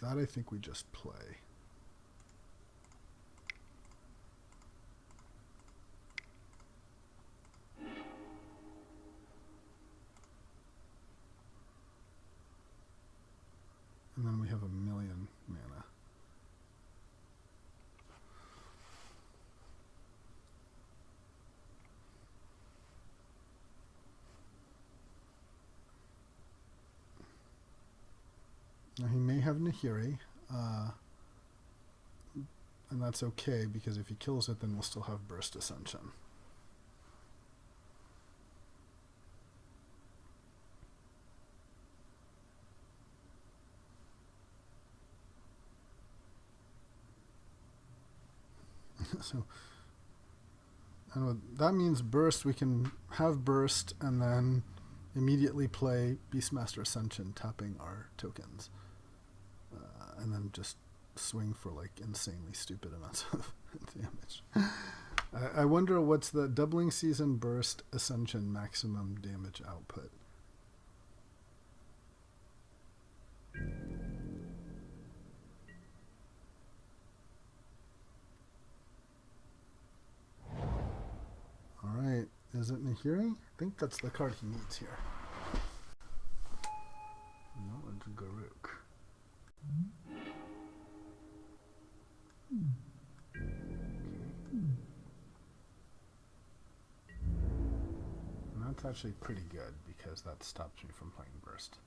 That I think we just play. And then we have a million mana. Now he may have Nahiri, and that's okay, because if he kills it, then we'll still have Burst Ascension. So, and that means Burst, we can have Burst and then immediately play Beastmaster Ascension, tapping our tokens. And then just swing for like insanely stupid amounts of damage. I wonder what's the Doubling Season Burst Ascension maximum damage output. Alright, is it Nahiri? I think that's the card he needs here. No, it's Garuk. And that's actually pretty good, because that stops me from playing Burst.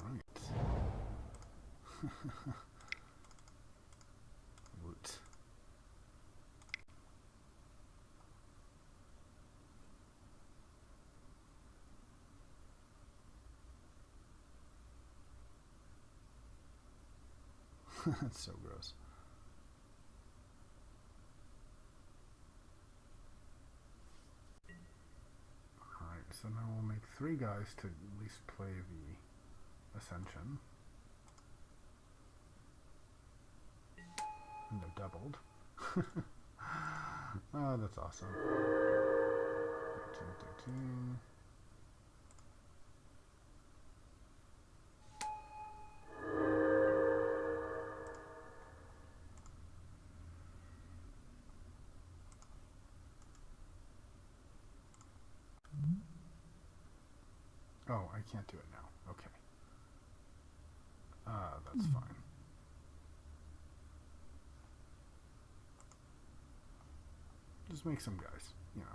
Alright. Woot. That's so gross. Alright, so now we'll make 3 guys to at least play the Ascension. And they're doubled. Oh, that's awesome. 13, 13. Oh, I can't do it now. Okay. That's fine. Just make some guys, you know.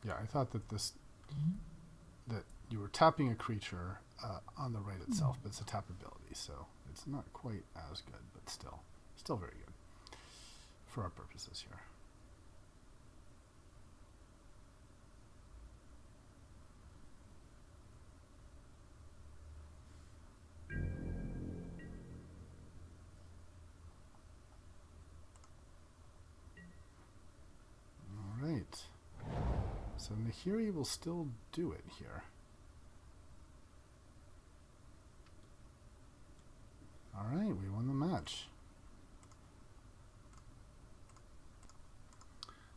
Yeah, I thought that that you were tapping a creature on the right itself, but it's a tap ability, so it's not quite as good, but still very good for our purposes here. All right. So Nahiri will still do it here. All right, we won the match.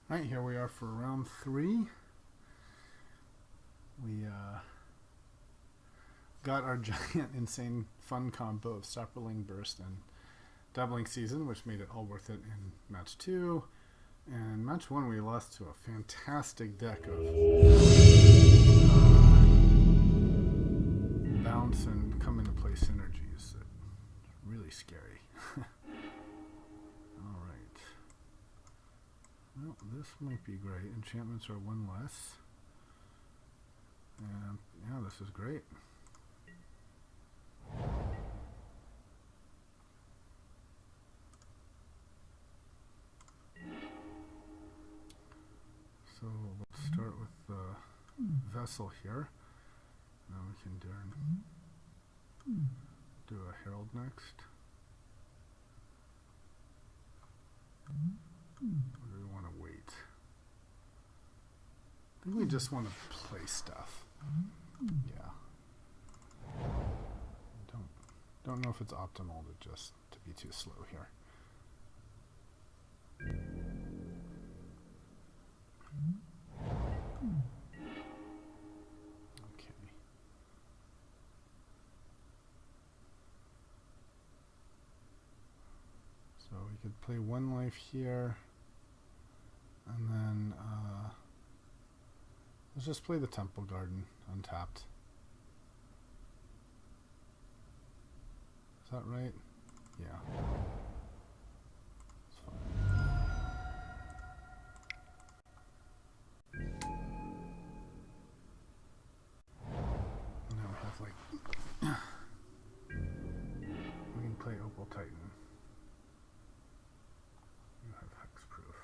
All right, here we are for round 3. We got our giant, insane, fun combo of Sapperling Burst and Doubling Season, which made it all worth it in match 2. And match one, we lost to a fantastic deck of bounce and come into play synergies. Really scary. Alright. Well, this might be great. Enchantments are one less. And yeah, this is great. So let's start with the vessel here. Now we can do a herald next. Or do we want to wait? I think we just want to play stuff. Yeah. Don't know if it's optimal to be too slow here. Okay. So we could play one life here, and then let's just play the Temple Garden untapped. Is that right? Yeah. That's fine. Now we have like we can play Opal Titan. You have hexproof.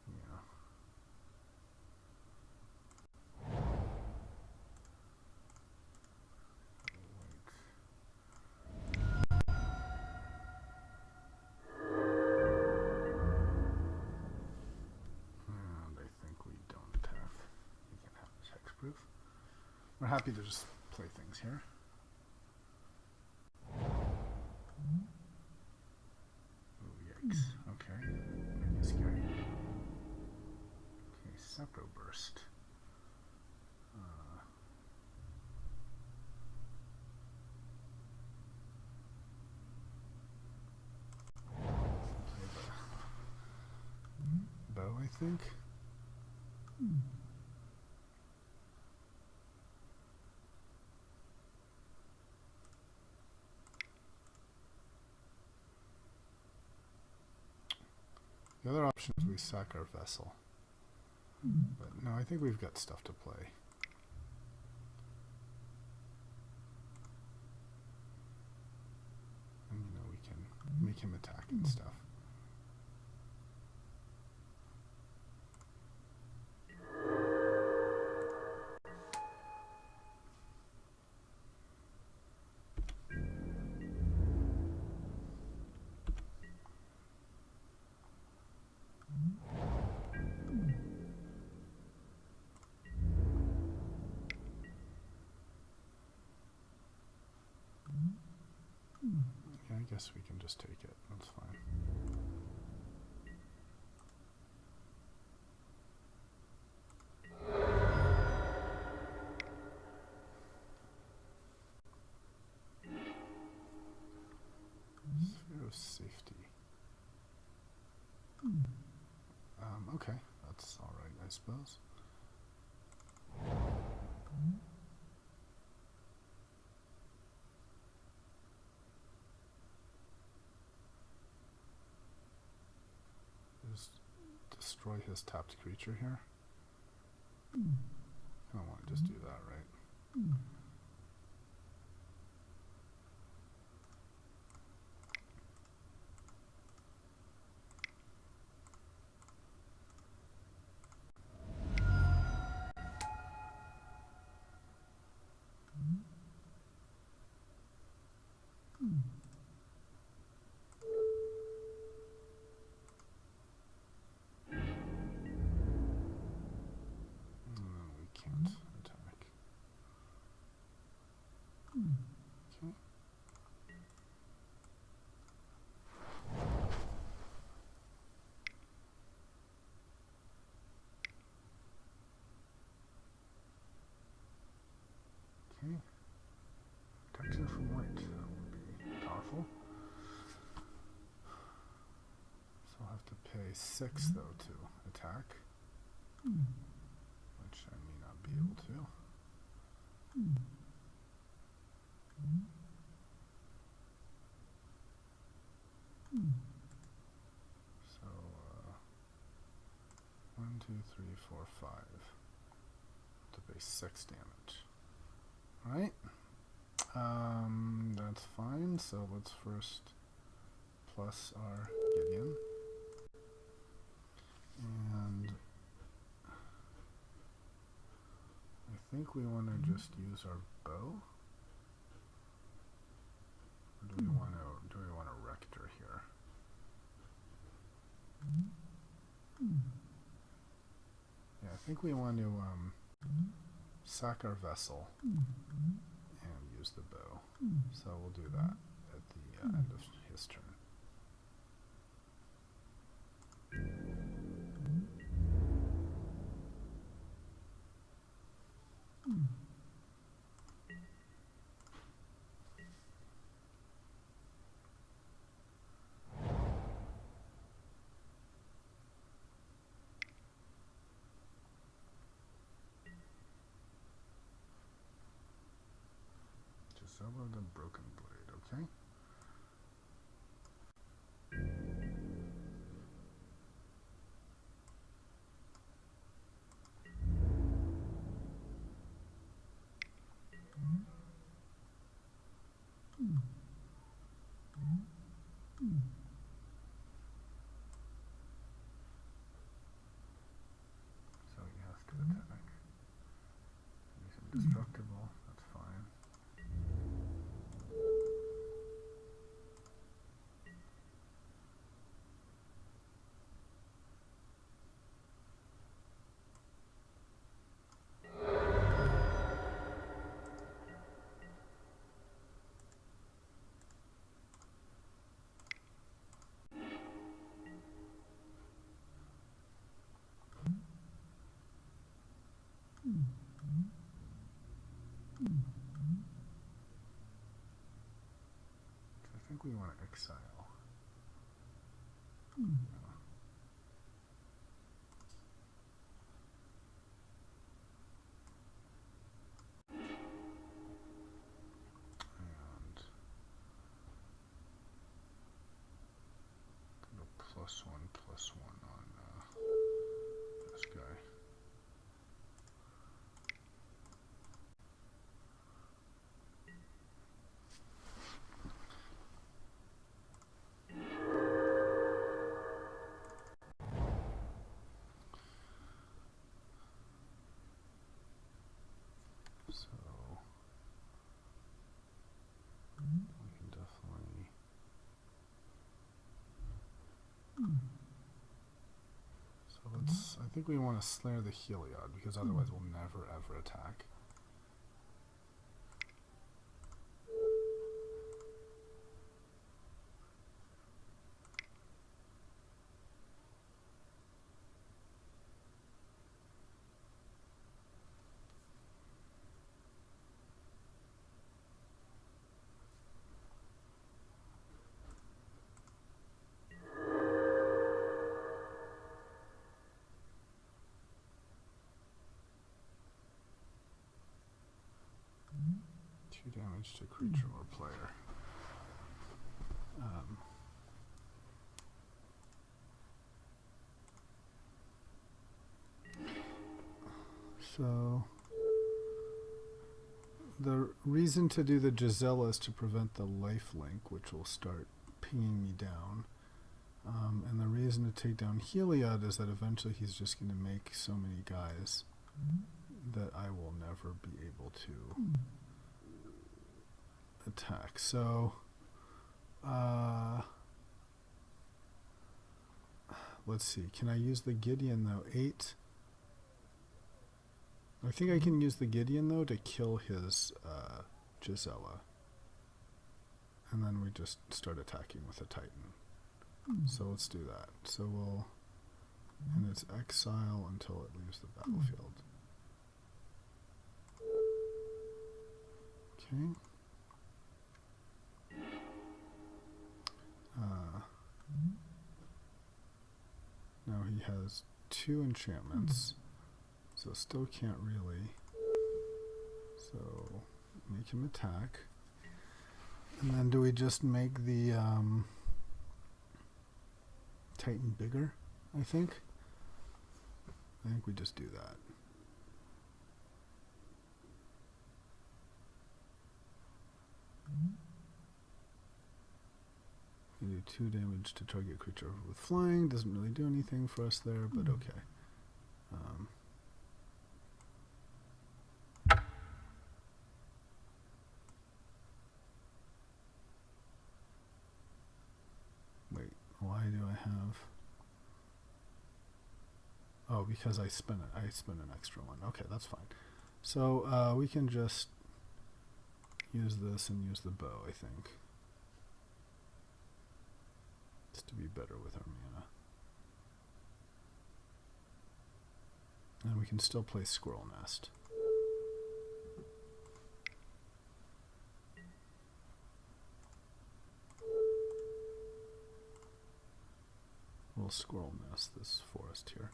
Yeah. We're happy to just play things here. Oh, yikes. Okay. Maybe scary. Okay, Sepro Burst. Play the bow, I think. The other option is we sack our vessel. But no, I think we've got stuff to play. And you know, we can make him attack and stuff. Yeah, I guess we can just take it. That's fine. Sphere of safety. Okay, that's all right, I suppose. Just destroy his tapped creature here. I don't want to just do that, right? No, we can't attack. base 6 though to attack, which I may not be able to. So 1, 2, 3, 4, 5 to base 6 damage. Alright. That's fine, so let's first plus our Gideon. And I think we want to just use our bow. Or do we want a rector here? Yeah, I think we want to sack our vessel and use the bow. So we'll do that at the end of his turn. Gisela the Broken Blade, okay? So he has to attack. He's indestructible, that's fine. I think we want to exile. And go +1/+1 on this guy. So we can definitely I think we want to snare the Heliod because otherwise we'll never ever attack. Damage to creature or player. So the reason to do the Gisela is to prevent the life link, which will start pinging me down. And the reason to take down Heliod is that eventually he's just going to make so many guys that I will never be able to attack. So let's see, can I use the Gideon though? 8. I think I can use the Gideon though to kill his Gisela, and then we just start attacking with a Titan. So let's do that. So we'll, and it's exile until it leaves the battlefield. Okay. has 2 enchantments, so still can't really. So make him attack. And then do we just make the Titan bigger, I think? I think we just do that. We do 2 damage to target creature with flying. Doesn't really do anything for us there, but okay. Wait, why do I have? Oh, because I spin an extra one. Okay, that's fine. So we can just use this and use the bow, I think. Just to be better with our mana. And we can still play Squirrel Nest. We'll Squirrel Nest this forest here.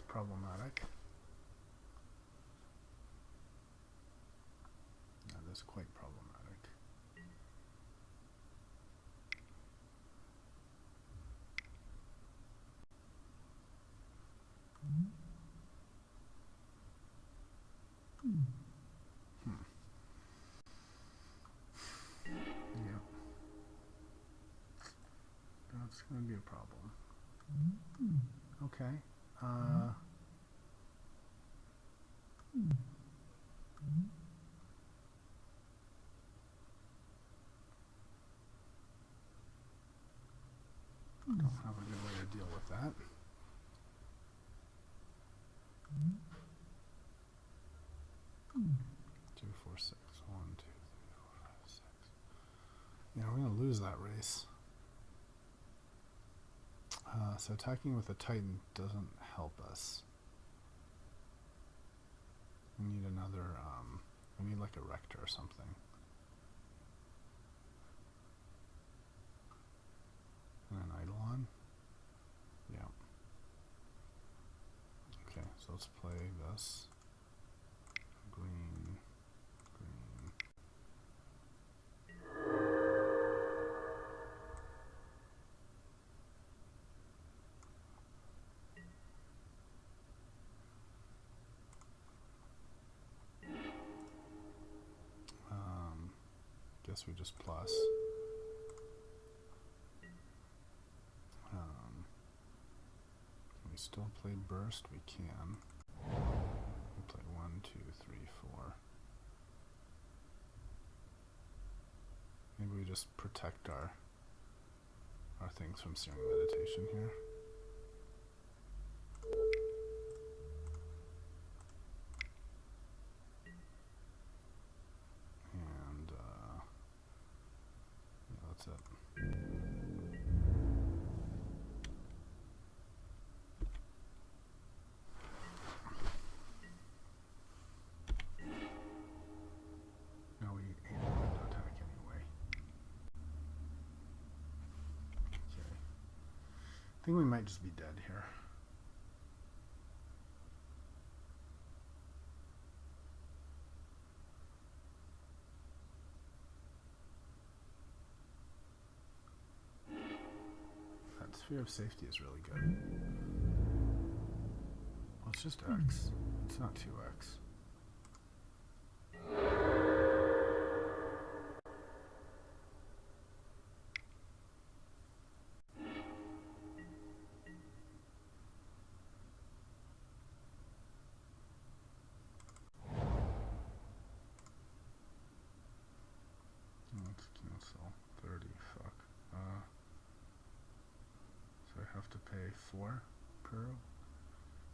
Problematic. That is quite problematic. Yeah. That's going to be a problem. Okay. Don't have a good way to deal with that. Two, four, six. 1, 2, 3, 4, 5, 6. Yeah, we're gonna lose that race. So attacking with a Titan doesn't help us. We need another. We need like a Rector or something. And an Eidolon. Yeah. Okay, so let's play this. Green. Guess we just plus. Can we still play burst? We can. We play 1, 2, 3, 4. Maybe we just protect our things from Searing Meditation here. And yeah, that's it. No, we ate the window attack anyway. Okay. I think we might just be dead here. That sphere of safety is really good. Well, it's just X. It's not 2X. Let's cancel 30, fuck. So I have to pay 4 per curve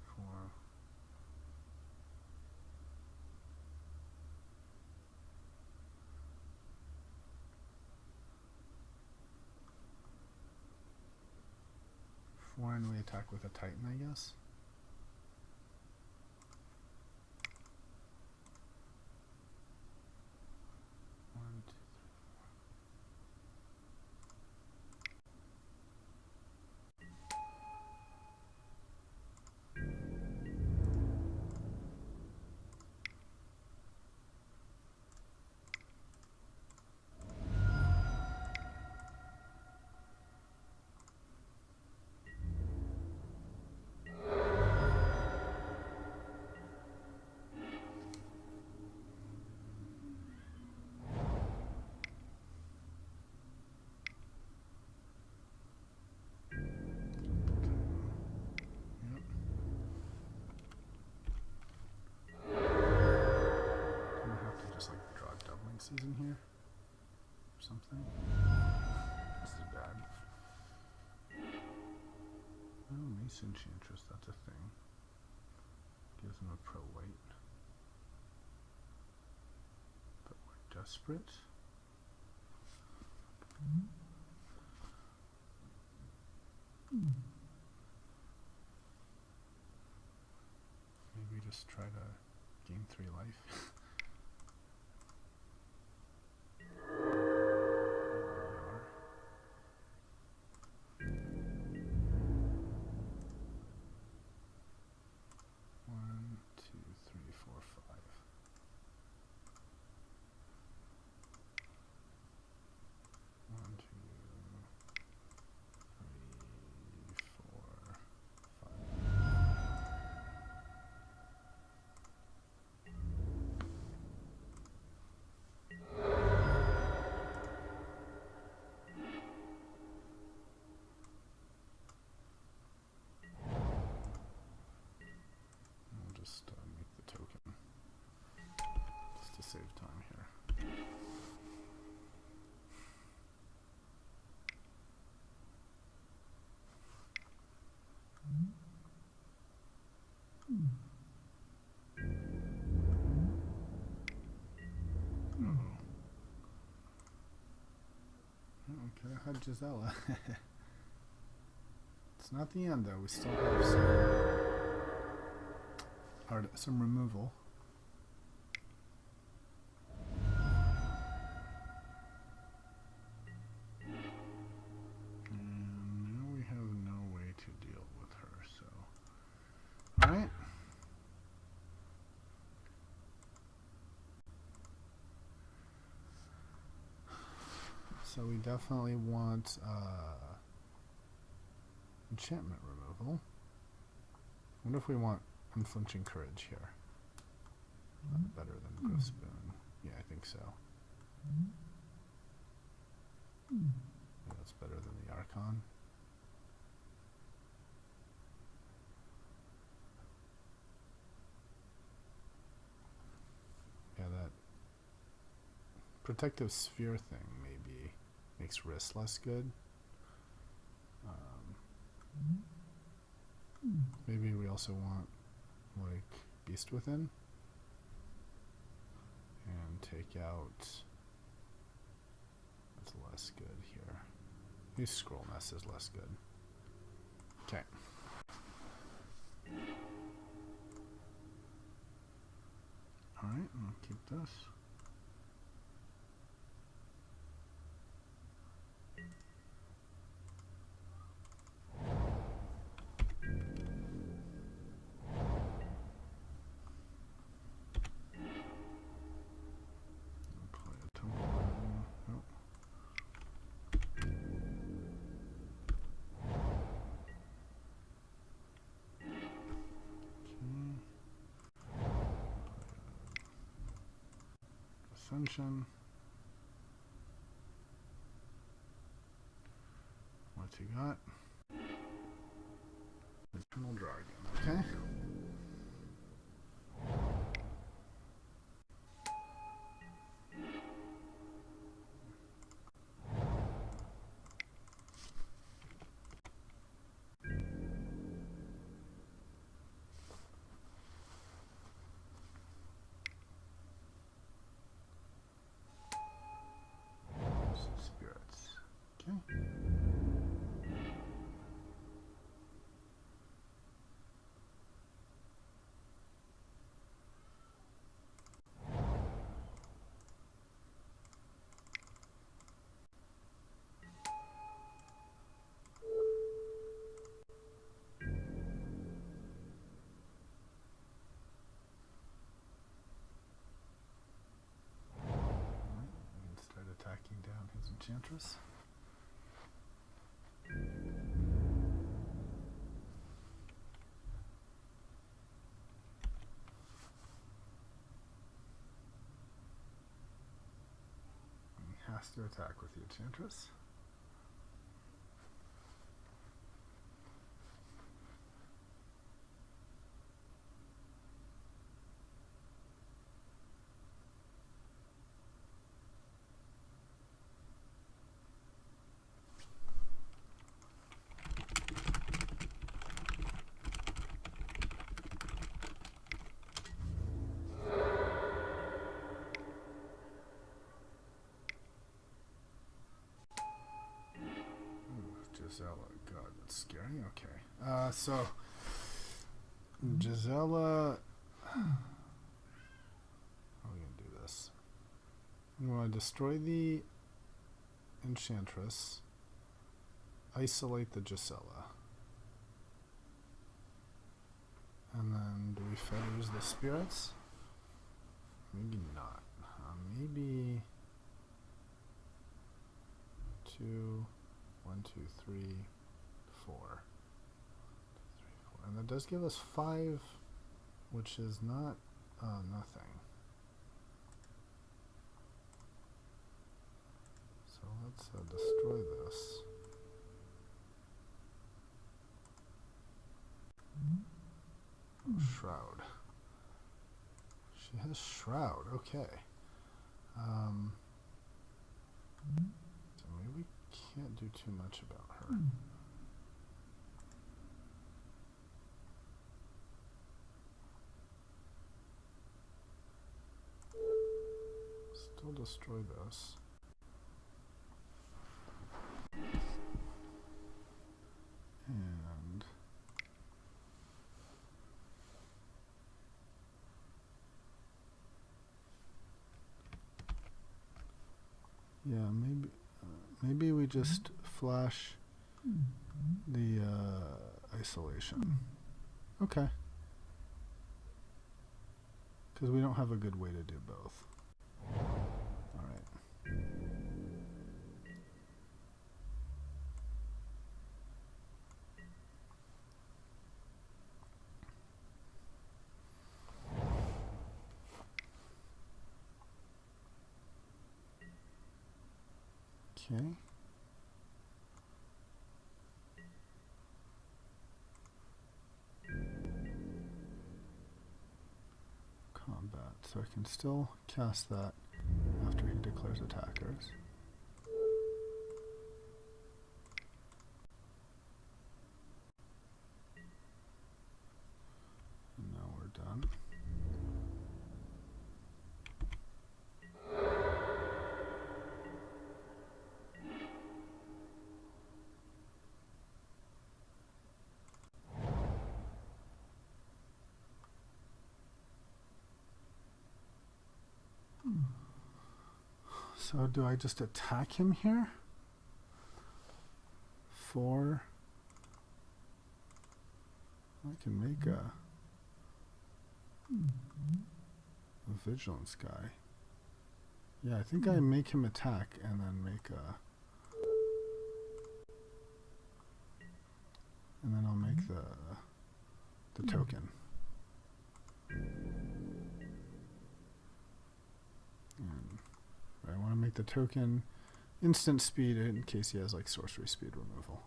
for and we attack with a Titan, I guess. One, two, in here or something. This is bad. Oh, Mace Enchantress, that's a thing. Gives him a pro white. But we're desperate. Maybe just try to gain 3 life. Make the token just to save time here. Okay, I had Gisela. It's not the end though. We still have some removal. And now we have no way to deal with her, so. Alright. So we definitely want enchantment removal. What if we want unflinching courage here? Better than Growth Spoon. Yeah, I think so. Yeah, that's better than the Archon. Yeah, that protective sphere thing maybe makes wrist less good. Maybe we also want like Beast Within and take out. That's less good here. Use Scroll Nest is less good. Okay. All right, I'll keep this. Ascension. What you got? Eternal Dragon. Okay. Enchantress. He has to attack with the Enchantress. Gisela, God, that's scary. Okay. So Gisela, how are we gonna do this? We want to destroy the Enchantress, isolate the Gisela, and then do we feathers the spirits? Maybe not. Maybe 2, 1, 2, 3, 4. 2, 3, 4. And that does give us 5, which is not nothing. So let's destroy this. Oh, Shroud. She has Shroud. Okay. So maybe we can't do too much about her. Still destroy this. And yeah, maybe we just flash the isolation. Okay. Because we don't have a good way to do both. All right. Okay. Combat. So I can still cast that after he declares attackers. And now we're done. So do I just attack him here? 4. I can make a vigilance guy. Yeah, I think I make him attack and then make a... And then I'll make the token. And I want to make the token instant speed in case he has like sorcery speed removal.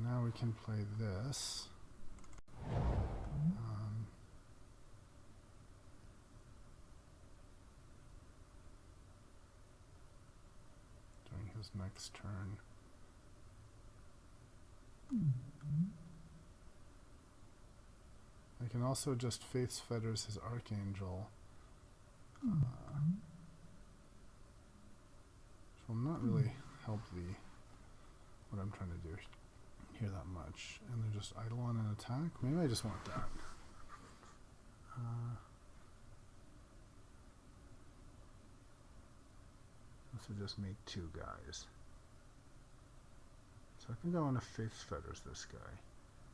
Now we can play this. his next turn. I can also just Faith's Fetters his Archangel, which will not really help what I'm trying to do here that much. And then just idle on an attack. Maybe I just want that. This would just make 2 guys. So I think I want to Faith's Fetters this guy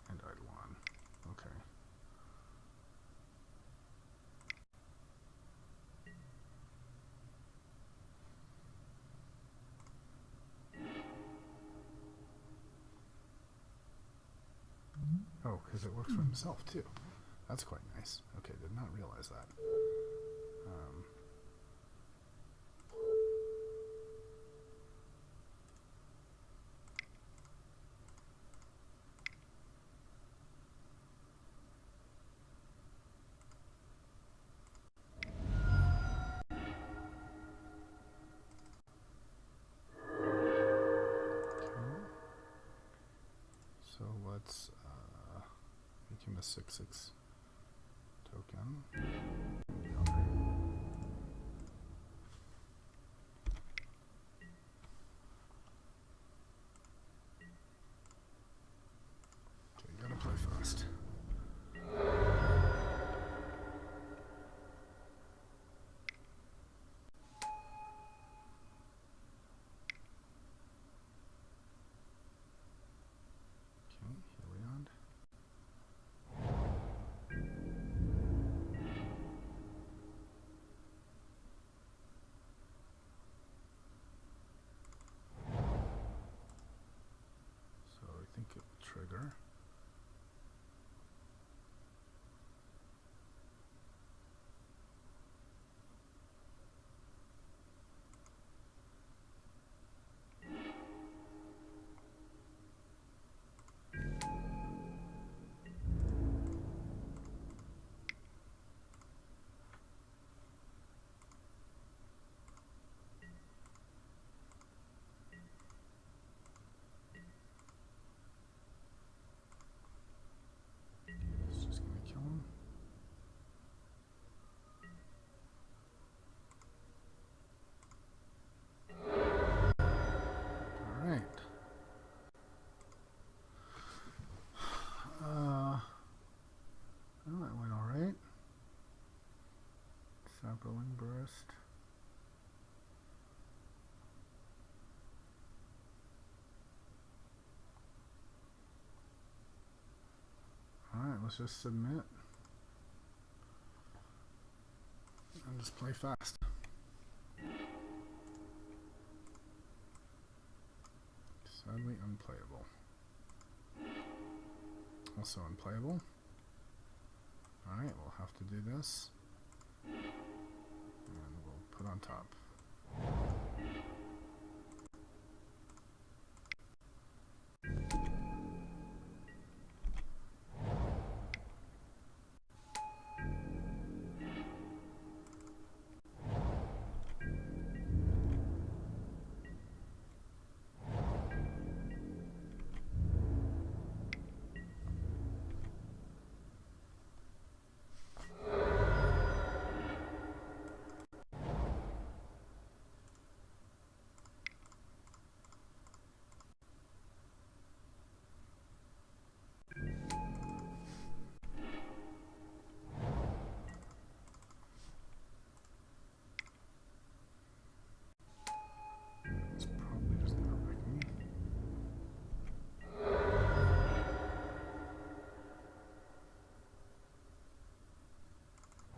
and idle on. Okay. Oh, because it works for himself too. That's quite nice. Okay, did not realize that. So let's make him a 6/6 token. Okay, gotta play fast. I think it will trigger. It's just going to kill him. All right. Well, that went all right. Sapperling Burst. Alright, let's just submit and just play fast. Sadly unplayable. Also unplayable. Alright, we'll have to do this. And we'll put on top. It's probably just gonna wreck me.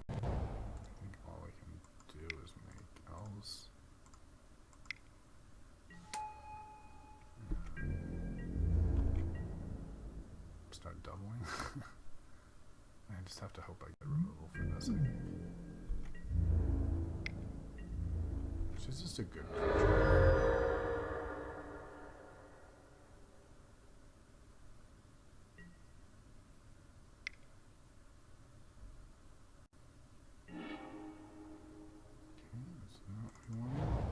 I think all I can do is make elves. Start doubling. I just have to hope I get removal for this, I think. Which is just a good creature. Okay, that's not what we wanted.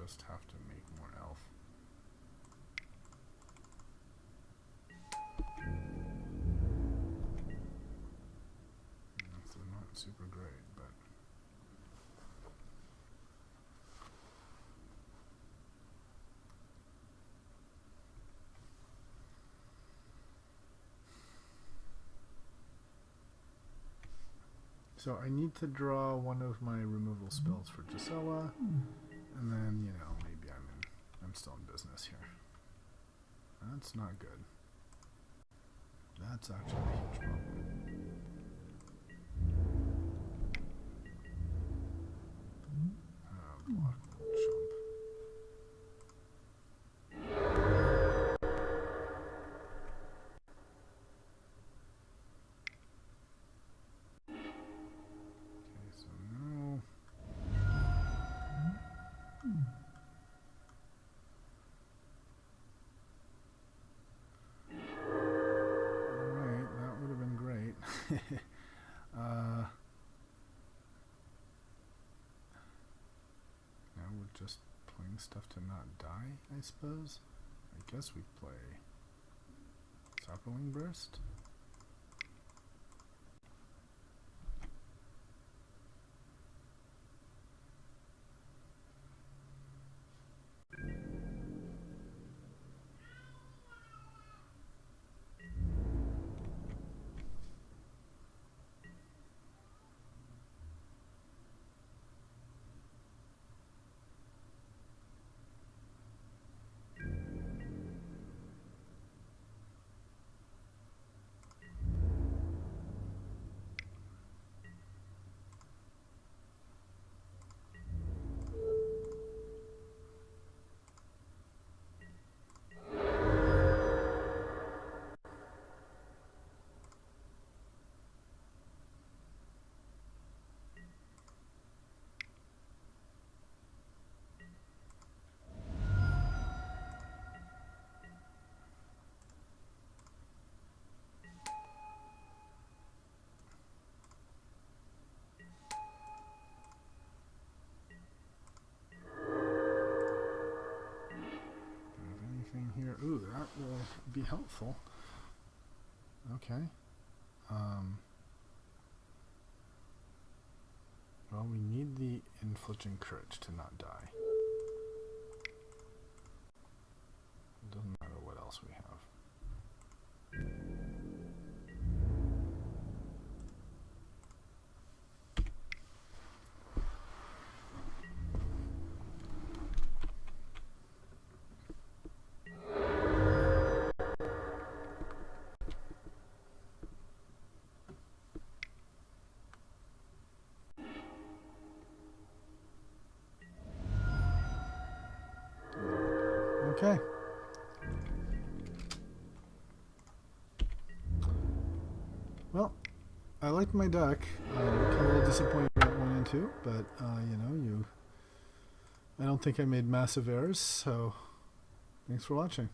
just have to make more elf. So not super great, but so I need to draw one of my removal spells for Gisela, and then, you know, maybe I'm still in business here. That's not good. That's actually a huge problem. Block will jump. Okay, so now alright, that would have been great. Now we're just playing stuff to not die, I suppose. I guess we play Sapperling Burst. Here. Ooh, that will be helpful. Okay. Well, we need the inflicting courage to not die. It doesn't matter what else we have. Okay. Well, I liked my deck. I'm a little disappointed at 1 and 2, but you know, I don't think I made massive errors, so thanks for watching.